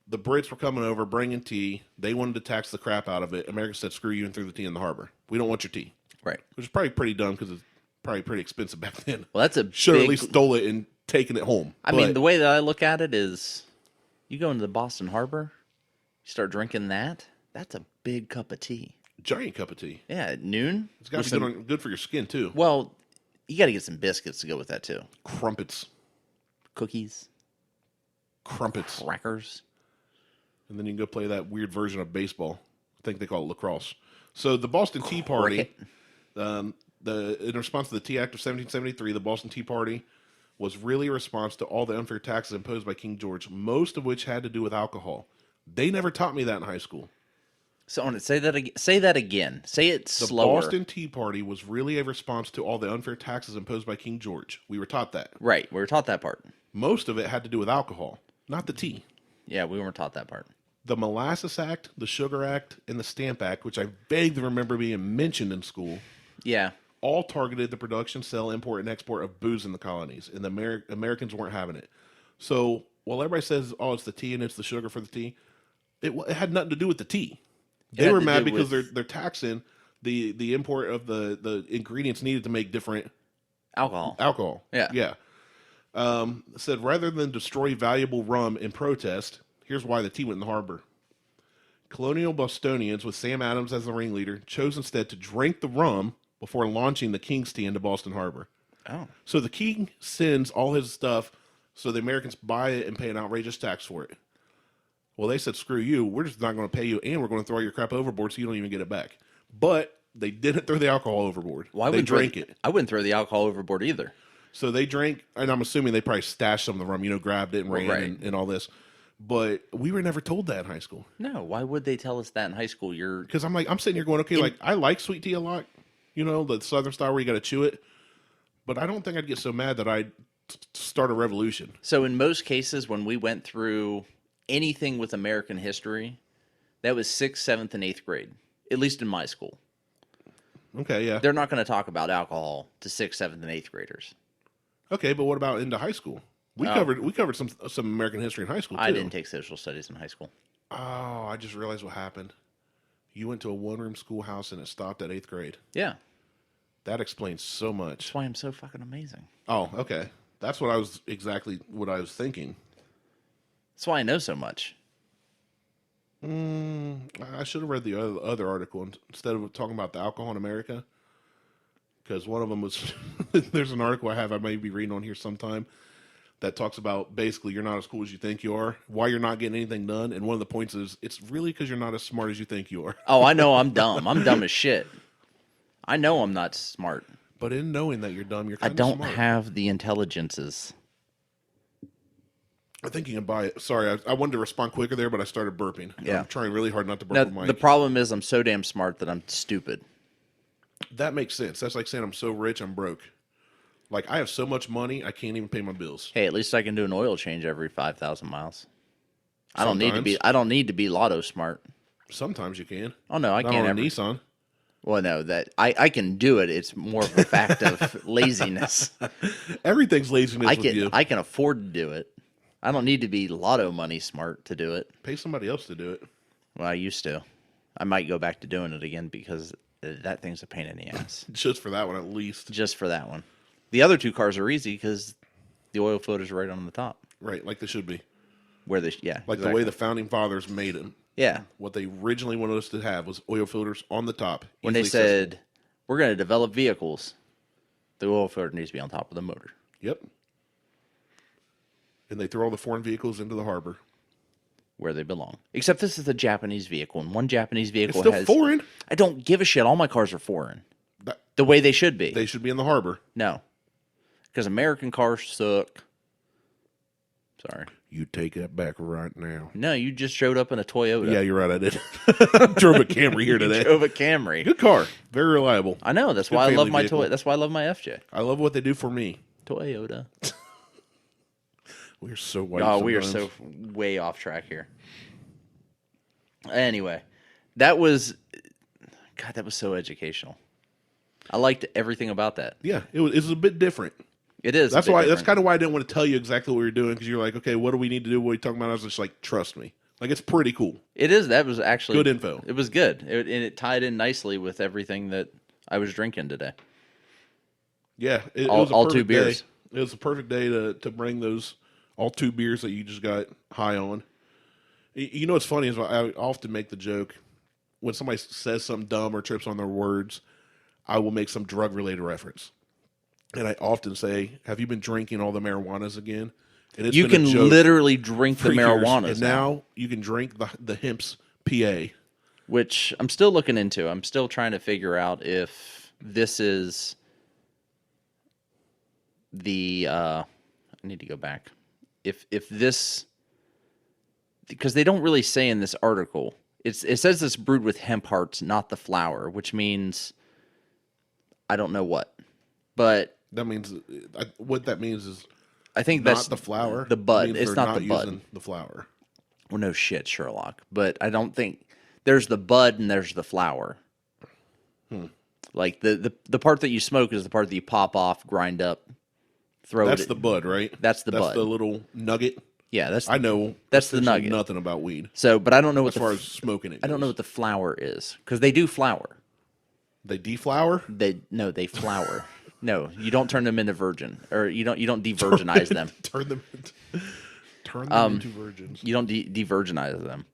A: the Brits were coming over, bringing tea. They wanted to tax the crap out of it. America said, "Screw you," and threw the tea in the harbor. We don't want your tea.
B: Right.
A: Which is probably pretty dumb because it's probably pretty expensive back then.
B: Well, that's a
A: Should have
B: big,
A: at least stole it and taken it home.
B: I mean, the way that I look at it is, you go into the Boston Harbor, you start drinking that. That's a big cup of tea.
A: Giant cup of tea.
B: Yeah, at noon.
A: It's got to be good for your skin too.
B: Well, you got to get some biscuits to go with that too.
A: Crumpets.
B: Cookies,
A: Crumpets.
B: crackers.
A: And then you can go play that weird version of baseball. I think they call it lacrosse. So the Boston Tea Party, in response to the Tea Act of 1773, the Boston Tea Party was really a response to all the unfair taxes imposed by King George, most of which had to do with alcohol. They never taught me that in high school.
B: So say that again. Say that again. Say it slower.
A: The Boston Tea Party was really a response to all the unfair taxes imposed by King George. We were taught that.
B: Right. We were taught that part.
A: Most of it had to do with alcohol, not the tea.
B: Yeah, we weren't taught that part.
A: The Molasses Act, the Sugar Act, and the Stamp Act, which I vaguely remember being mentioned in school,
B: Yeah.
A: all targeted the production, sale, import, and export of booze in the colonies, and the Americans weren't having it. So while everybody says, "Oh, it's the tea and it's the sugar for the tea," it had nothing to do with the tea. They were mad because they're taxing the import of the ingredients needed to make different
B: alcohol. Yeah.
A: Said rather than destroy valuable rum in protest, here's why the tea went in the harbor. Colonial Bostonians, with Sam Adams as the ringleader, chose instead to drink the rum before launching the King's tea into Boston Harbor.
B: Oh.
A: So the king sends all his stuff, so the Americans buy it and pay an outrageous tax for it. Well, they said, "Screw you, we're just not going to pay you, and we're going to throw your crap overboard so you don't even get it back." But they didn't throw the alcohol overboard. They drank it.
B: I wouldn't throw the alcohol overboard either.
A: So they drank, and I'm assuming they probably stashed some of the rum, grabbed it and ran and all this. But we were never told that in high school.
B: No, why would they tell us that in high school?
A: Because I'm sitting here going, okay, I like sweet tea a lot, the Southern style where you got to chew it. But I don't think I'd get so mad that I'd start a revolution.
B: So in most cases, when we went through anything with American history, that was 6th, 7th, and 8th grade, at least in my school.
A: Okay, yeah.
B: They're not going to talk about alcohol to 6th, 7th, and 8th graders.
A: Okay, but what about into high school? We covered some American history in high school too.
B: I didn't take social studies in high school.
A: Oh, I just realized what happened. You went to a one-room schoolhouse and it stopped at 8th grade.
B: Yeah.
A: That explains so much.
B: That's why I'm so fucking amazing.
A: Oh, okay. That's what I was thinking.
B: That's why I know so much.
A: I should have read the other article instead of talking about the alcohol in America. Because one of them was, there's an article I may be reading on here sometime, that talks about basically you're not as cool as you think you are, why you're not getting anything done. And one of the points is it's really because you're not as smart as you think you are.
B: Oh, I know I'm dumb. I'm dumb as shit. I know I'm not smart.
A: But in knowing that you're dumb, you're kind
B: I
A: of
B: don't
A: smart.
B: have the intelligences.
A: I'm thinking about it. Sorry, I wanted to respond quicker there, but I started burping.
B: Yeah.
A: I'm trying really hard not to burp
B: Now,
A: with my
B: the problem is I'm so damn smart that I'm stupid.
A: That makes sense. That's like saying I'm so rich, I'm broke. Like, I have so much money, I can't even pay my bills.
B: Hey, at least I can do an oil change every 5,000 miles. I don't need to be lotto smart.
A: Sometimes you can.
B: Oh no, I
A: Not
B: can't
A: on
B: ever.
A: a Nissan.
B: Well, no, that I can do it. It's more of a fact of laziness.
A: Everything's laziness with you.
B: I can afford to do it. I don't need to be lotto money smart to do it.
A: Pay somebody else to do it.
B: Well, I used to. I might go back to doing it again because that thing's a pain in the ass.
A: Just for that one, at least.
B: Just for that one. The other two cars are easy because the oil filters are right on the top.
A: Right, like they should be.
B: Like
A: exactly. The way the founding fathers made them.
B: Yeah.
A: What they originally wanted us to have was oil filters on the top.
B: When they said, we're going to develop vehicles, the oil filter needs to be on top of the motor.
A: Yep. And they throw all the foreign vehicles into the harbor.
B: Where they belong. Except this is a Japanese vehicle, and one Japanese vehicle
A: it's still foreign.
B: I don't give a shit. All my cars are foreign. The way they should be.
A: They should be in the harbor.
B: No. Because American cars suck. Sorry.
A: You take that back right now.
B: No, you just showed up in a Toyota.
A: Yeah, you're right. I did. Drove a Camry here today.
B: You drove a Camry.
A: Good car. Very reliable.
B: I know. That's
A: Good
B: why I love
A: family
B: my
A: vehicle.
B: Toyota. That's why I love my FJ.
A: I love what they do for me.
B: Toyota.
A: We're so white.
B: Oh, we are so way off track here. Anyway, that was so educational. I liked everything about that.
A: Yeah, it was a bit different.
B: It is.
A: That's why. That's kind of why I didn't want to tell you exactly what we were doing, because you're like, okay, what do we need to do? What are you talking about? I was just like, trust me. Like, it's pretty cool.
B: It is. That was actually
A: good info.
B: It was good, and it tied in nicely with everything that I was drinking today.
A: Yeah, it
B: all,
A: was a
B: all
A: perfect
B: 2 beers.
A: Day. It was a perfect day to bring those all 2 beers that you just got high on. You know what's funny is I often make the joke when somebody says something dumb or trips on their words, I will make some drug related reference. And I often say, have you been drinking all the marijuanas again? And it's
B: You
A: been
B: can
A: a joke
B: literally drink the
A: for years,
B: marijuanas
A: and now you can drink the hemp's PA.
B: which I'm still looking into. I'm still trying to figure out if this is the I need to go back. If this, because they don't really say in this article. It says it's brewed with hemp hearts, not the flower, which means I don't know what. But
A: That means what that means is
B: I think
A: not
B: that's
A: the flower.
B: the bud.
A: It means
B: It's
A: they're
B: not the bud.
A: using the flower.
B: Well, no shit, Sherlock. But I don't think there's the bud and there's the flower. Like the part that you smoke is the part that you pop off, grind up, throw
A: That's
B: it.
A: the bud, right?
B: That's the bud.
A: That's the little nugget.
B: Yeah, that's
A: I know.
B: That's the
A: essentially
B: nugget.
A: Nothing about weed
B: So, but I don't know what
A: as
B: the
A: far as smoking it.
B: I don't know
A: goes.
B: what the flower is because they do flower.
A: They deflower.
B: They flower. No, you don't turn them into virgin, or you don't de-virginize them.
A: Turn them into virgins.
B: You don't de-virginize them.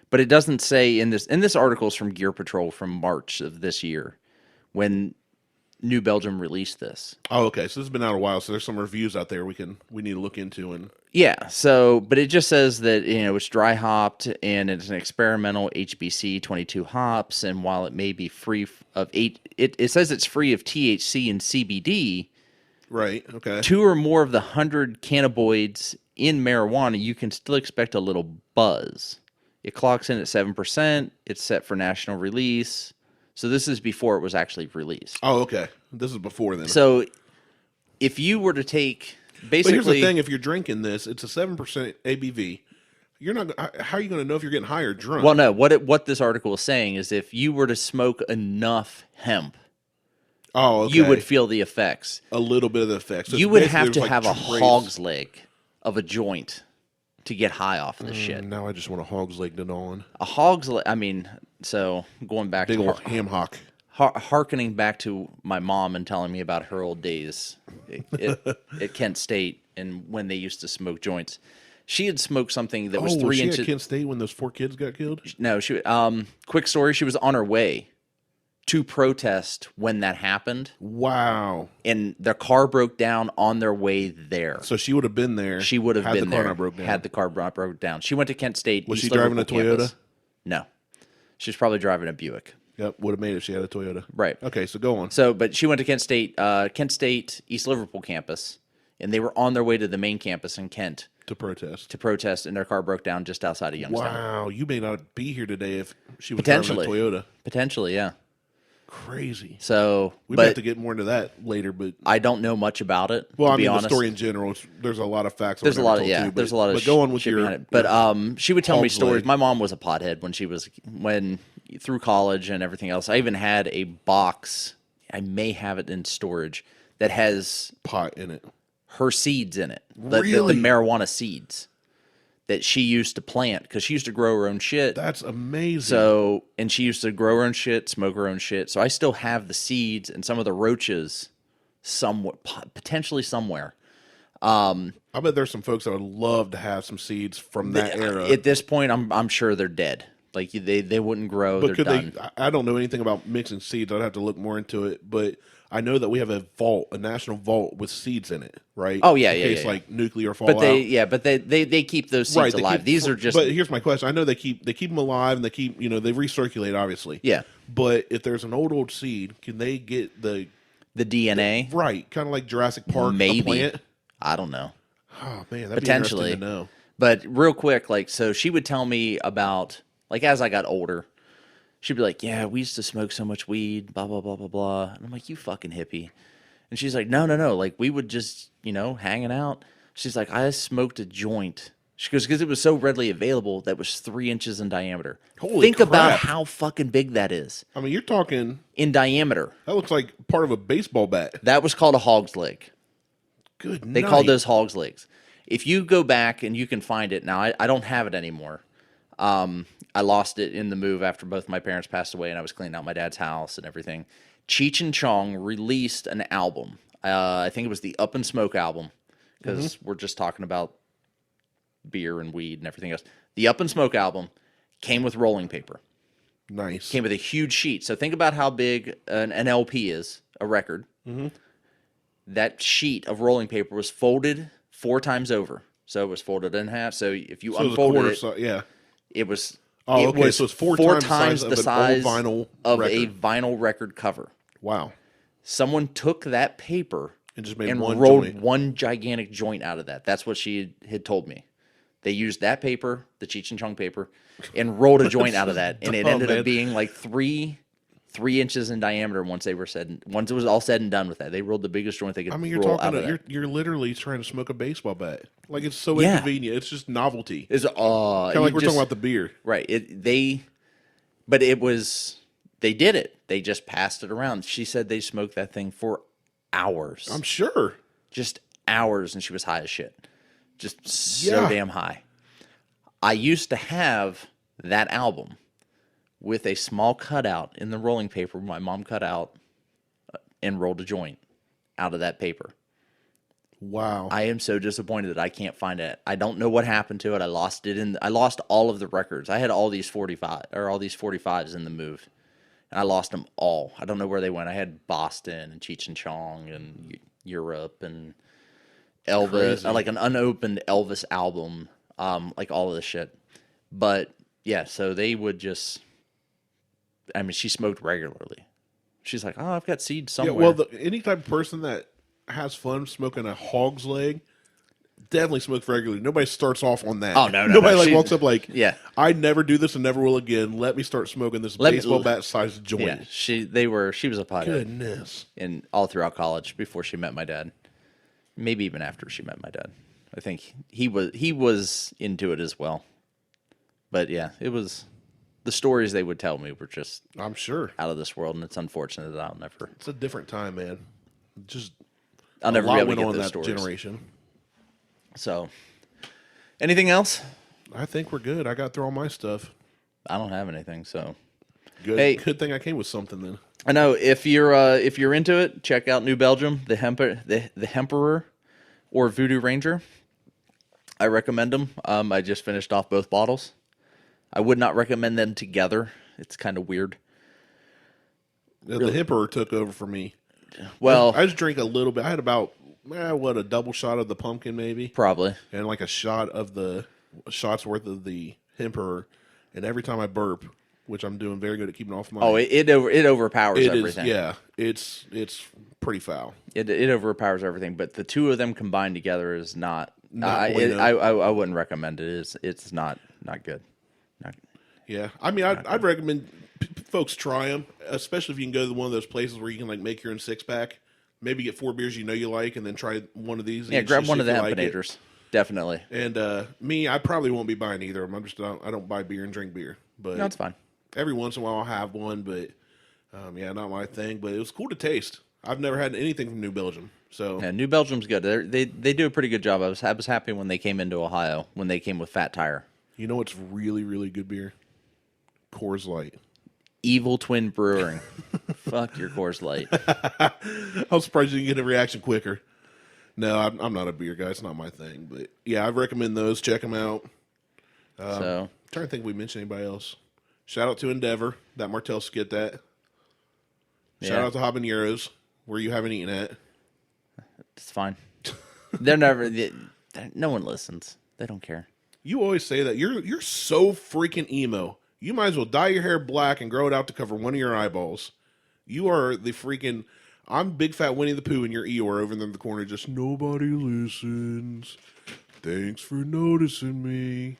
B: But it doesn't say in this article is from Gear Patrol from March of this year, when New Belgium released this.
A: Oh, okay. So this has been out a while. So there's some reviews out there we need to look into. And
B: Yeah. So, but it just says that it's dry hopped and it's an experimental HBC22 hops, and while it may be free of it says it's free of THC and CBD.
A: right. Okay.
B: 2 or more of the 100 cannabinoids in marijuana, you can still expect a little buzz. It clocks in at 7%. It's set for national release. So this is before it was actually released.
A: Oh, okay. This is before then.
B: So if you were to take basically,
A: but here's the thing: if you're drinking this, it's a 7% ABV. You're not. How are you going to know if you're getting high or drunk?
B: well, no, what this article is saying is if you were to smoke enough hemp,
A: oh, okay.
B: you would feel the effects.
A: a little bit of the effects. So
B: You
A: it's
B: would
A: basically
B: have to
A: like
B: have a
A: trace.
B: hog's leg of a joint to get high off of this shit.
A: Now I just want a hog's leg to on.
B: A hog's leg. I mean, so going back
A: Big
B: to
A: old ham hock.
B: hearkening back to my mom and telling me about her old days at Kent State and when they used to smoke joints. She had smoked something that was 3
A: was she
B: inches.
A: at Kent State when those 4 kids got killed?
B: No, she. Quick story: she was on her way to protest when that happened,
A: Wow.
B: and their car broke down on their way there.
A: So she would have been there.
B: She would have
A: had
B: been
A: the car
B: there
A: not broke down.
B: had the car not broke down. She went to Kent State.
A: Was
B: East
A: she driving
B: Liverpool
A: a Toyota?
B: campus. No, she was probably driving a Buick.
A: Yep, would have made it if she had a Toyota.
B: Right.
A: Okay, so go on.
B: So, but she went to Kent State, East Liverpool campus, and they were on their way to the main campus in Kent
A: To protest.
B: to protest, and their car broke down just outside of Youngstown.
A: Wow, you may not be here today if she was
B: Potentially.
A: driving a Toyota.
B: Potentially, yeah.
A: Crazy.
B: So,
A: We might have
B: but
A: to get more into that later, but
B: I don't know much about it.
A: well,
B: to
A: I
B: be
A: mean,
B: honest.
A: the story in general, there's a lot of facts.
B: There's a
A: I've
B: lot
A: never
B: of
A: told too,
B: there's a lot of
A: But go on with
B: shit
A: your.
B: behind it. But she would tell me
A: hog's
B: stories.
A: leg.
B: My mom was a pothead when through college and everything else. I even had a box. I may have it in storage that has
A: pot in it.
B: her seeds in it. The
A: Really?
B: marijuana seeds that she used to plant because she used to grow her own shit.
A: That's amazing.
B: So, and she used to grow her own shit, smoke her own shit. So I still have the seeds and some of the roaches potentially somewhere.
A: I bet there's some folks that would love to have some seeds from that era.
B: At this point, I'm sure they're dead. Like they wouldn't grow.
A: But
B: They're
A: could
B: done.
A: they? I don't know anything about mixing seeds. I'd have to look more into it. But I know that we have a national vault with seeds in it, right?
B: Oh, yeah,
A: in
B: yeah,
A: case
B: yeah.
A: like nuclear fallout.
B: But they keep those seeds
A: they
B: alive.
A: keep-
B: These are just
A: But here's my question: I know they keep them alive and they keep they recirculate obviously.
B: Yeah.
A: But if there's an old seed, can they get the
B: the DNA.
A: right kind of like Jurassic Park? a
B: Maybe.
A: plant?
B: I don't know.
A: Oh man, that'd
B: potentially.
A: be interesting to know.
B: But real quick, like, so she would tell me about, like, as I got older, she'd be like, yeah, we used to smoke so much weed, blah, blah, blah, blah, blah. And I'm like, you fucking hippie. And she's like, no. Like, we would just, hanging out. She's like, I smoked a joint. She goes, because it was so readily available that was 3 inches in diameter.
A: Holy
B: Think about
A: crap.
B: how fucking big that is
A: I mean, you're talking.
B: in diameter.
A: That looks like part of a baseball bat.
B: That was called a hog's leg.
A: Good
B: They
A: night.
B: called those hog's legs. If you go back and you can find it now, I don't have it anymore. I lost it in the move after both my parents passed away, and I was cleaning out my dad's house and everything. Cheech and Chong released an album. I think it was the Up and Smoke album, because we're just talking about beer and weed and everything else. The Up and Smoke album came with rolling paper.
A: Nice.
B: Came with a huge sheet. So think about how big an LP is, a record. That sheet of rolling paper was folded 4 times over. So it was folded in half. So if you
A: So it was a
B: unfolded
A: quarter
B: it,
A: si- yeah.
B: it was
A: Oh,
B: it
A: okay.
B: was
A: So it's four
B: times the size
A: of an old vinyl
B: of
A: record.
B: a vinyl record cover.
A: Wow.
B: Someone took that paper
A: And just made
B: and
A: one
B: rolled
A: joint.
B: one gigantic joint out of that. That's what she had told me. They used that paper, the Cheech and Chong paper, and rolled a joint out of that, and it
A: dumb,
B: ended
A: man.
B: up being like 3 inches in diameter. Once it was all said and done with that, they rolled the biggest joint they could.
A: I mean, you're
B: roll out
A: talking.
B: of that.
A: You're literally trying to smoke a baseball bat. Like it's so
B: Yeah.
A: inconvenient. It's just novelty.
B: It's
A: Kind of like we're talking about the beer.
B: right. They did it. They just passed it around. She said they smoked that thing for hours.
A: I'm sure.
B: Just hours, and she was high as shit. Just so
A: Yeah.
B: damn high. I used to have that album with a small cutout in the rolling paper my mom cut out and rolled a joint out of that paper.
A: Wow.
B: I am so disappointed that I can't find it. I don't know what happened to it. I lost all of the records. I had all these 45s in the move. And I lost them all. I don't know where they went. I had Boston and Cheech and Chong and Europe and Elvis,
A: Crazy.
B: like an unopened Elvis album, like all of this shit. But yeah, so they would just. I mean, she smoked regularly. She's like, "Oh, I've got seeds
A: yeah.
B: somewhere."
A: Well, any type of person that has fun smoking a hog's leg definitely smokes regularly. Nobody starts off on that.
B: Oh, no.
A: Nobody like
B: She-
A: walks up like,
B: yeah.
A: I never do this and never will again. Let me start smoking this baseball bat sized joint.
B: Yeah, she was a pothead
A: Goodness.
B: in all throughout college before she met my dad. Maybe even after she met my dad. I think he was into it as well. But yeah, it was the stories they would tell me were just
A: I'm sure.
B: out of this world, and it's unfortunate that
A: It's a different time, man.
B: I'll never
A: a lot
B: be able to
A: went
B: get
A: on in
B: those
A: that
B: stories.
A: generation.
B: So, anything else?
A: I think we're good. I got through all my stuff.
B: I don't have anything. So,
A: Good.
B: Hey.
A: Good thing I came with something then.
B: I know if you're into it, check out New Belgium, the HEMPEROR or VOODOO Ranger. I recommend them. I just finished off both bottles. I would not recommend them together. It's kind of weird.
A: The HEMPEROR took over for me.
B: Well,
A: I just drank a little bit. I had about a double shot of the pumpkin maybe,
B: probably.
A: and like a shot's worth of the HEMPEROR. And every time I burp, which I'm doing very good at keeping off my.
B: Oh, it overpowers
A: it is.
B: everything.
A: Yeah, it's pretty foul.
B: It overpowers everything. But the two of them combined together is not.
A: Not bueno.
B: I wouldn't recommend it. It's not good.
A: Yeah, I mean, I'd recommend folks try them, especially if you can go to one of those places where you can like make your own 6-pack. Maybe get 4 beers you like, and then try one of these.
B: Yeah,
A: each
B: grab
A: to
B: one
A: see
B: of the
A: if you like it.
B: Hempenators. Definitely.
A: And me, I probably won't be buying either. I don't buy beer and drink beer, but
B: No, it's fine.
A: every once in a while I'll have one. But yeah, not my thing. But it was cool to taste. I've never had anything from New Belgium, so
B: Yeah, New Belgium's good. They do a pretty good job. I was happy when they came into Ohio, when they came with Fat Tire.
A: you know what's really really good beer? Coors Light.
B: Evil Twin Brewing. Fuck your Coors Light.
A: I was surprised you didn't get a reaction quicker. No, I'm not a beer guy. It's not my thing. But yeah, I recommend those. Check them out.
B: So
A: Trying to think if we mentioned anybody else. Shout out to Endeavor. That Martell skit that. Shout
B: Yeah.
A: out to Habaneros, where you haven't eaten at.
B: it's fine. No one listens. They don't care.
A: You always say that. You're so freaking emo. You might as well dye your hair black and grow it out to cover one of your eyeballs. You are the freaking I'm big fat Winnie the Pooh in your Eeyore over in the corner. Just nobody listens. Thanks for noticing me.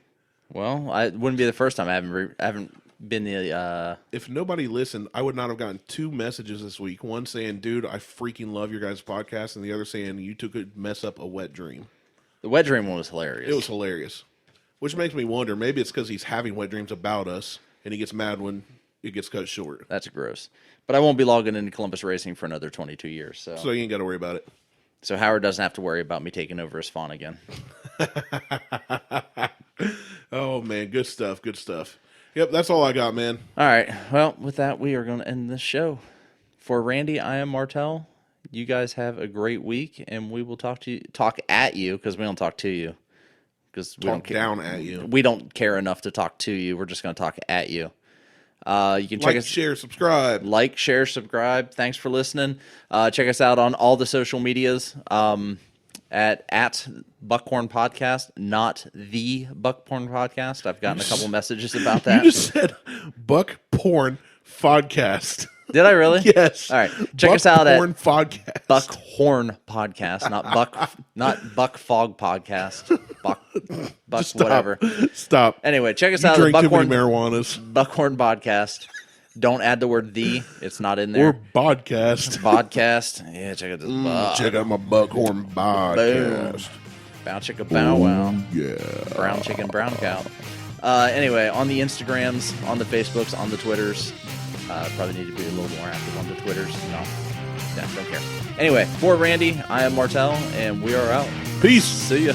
B: Well, it wouldn't be the first time I haven't been the.
A: If nobody listened, I would not have gotten 2 messages this week. One saying, "Dude, I freaking love your guys' podcast," and the other saying, "You could mess up a wet dream."
B: The wet dream one was hilarious.
A: It was hilarious, which makes me wonder. Maybe it's because he's having wet dreams about us, and he gets mad when it gets cut short.
B: That's gross. But I won't be logging into Columbus Racing for another 22 years.
A: So you ain't got to worry about it.
B: So Howard doesn't have to worry about me taking over his fawn again.
A: Oh, man. Good stuff. Good stuff. Yep, that's all I got, man.
B: All right. Well, with that, we are going to end this show. For Randy, I am Martelle. You guys have a great week, and we will talk at you, because we don't talk to you. Because we don't
A: down at you.
B: We don't care enough to talk to you. We're just going to talk at you. You can check us.
A: Share, subscribe.
B: Like, share, subscribe. Thanks for listening. Check us out on all the social medias at Buckhorn Podcast, not the Buckhorn Podcast. I've gotten a couple messages about that.
A: You just said Buck Porn Podcast.
B: Did I really?
A: Yes.
B: All right. Check us out at
A: Podcast.
B: Buckhorn Podcast, not Buck Fog Podcast. Buck whatever.
A: Stop.
B: Anyway, check us
A: You
B: out at
A: drink too many
B: Buckhorn
A: marijuanas.
B: Buckhorn Podcast. Don't add the word "the." It's not in there.
A: Or podcast.
B: Podcast. Yeah, check out this.
A: Check out my Buckhorn podcast.
B: Bow chicka bow wow.
A: Yeah.
B: Brown chicken, brown cow. Anyway, on the Instagrams, on the Facebooks, on the Twitters. Probably need to be a little more active on the Twitters. No. Yeah, don't care. Anyway, for Randy, I am Martelle, and we are out.
A: Peace.
B: See ya.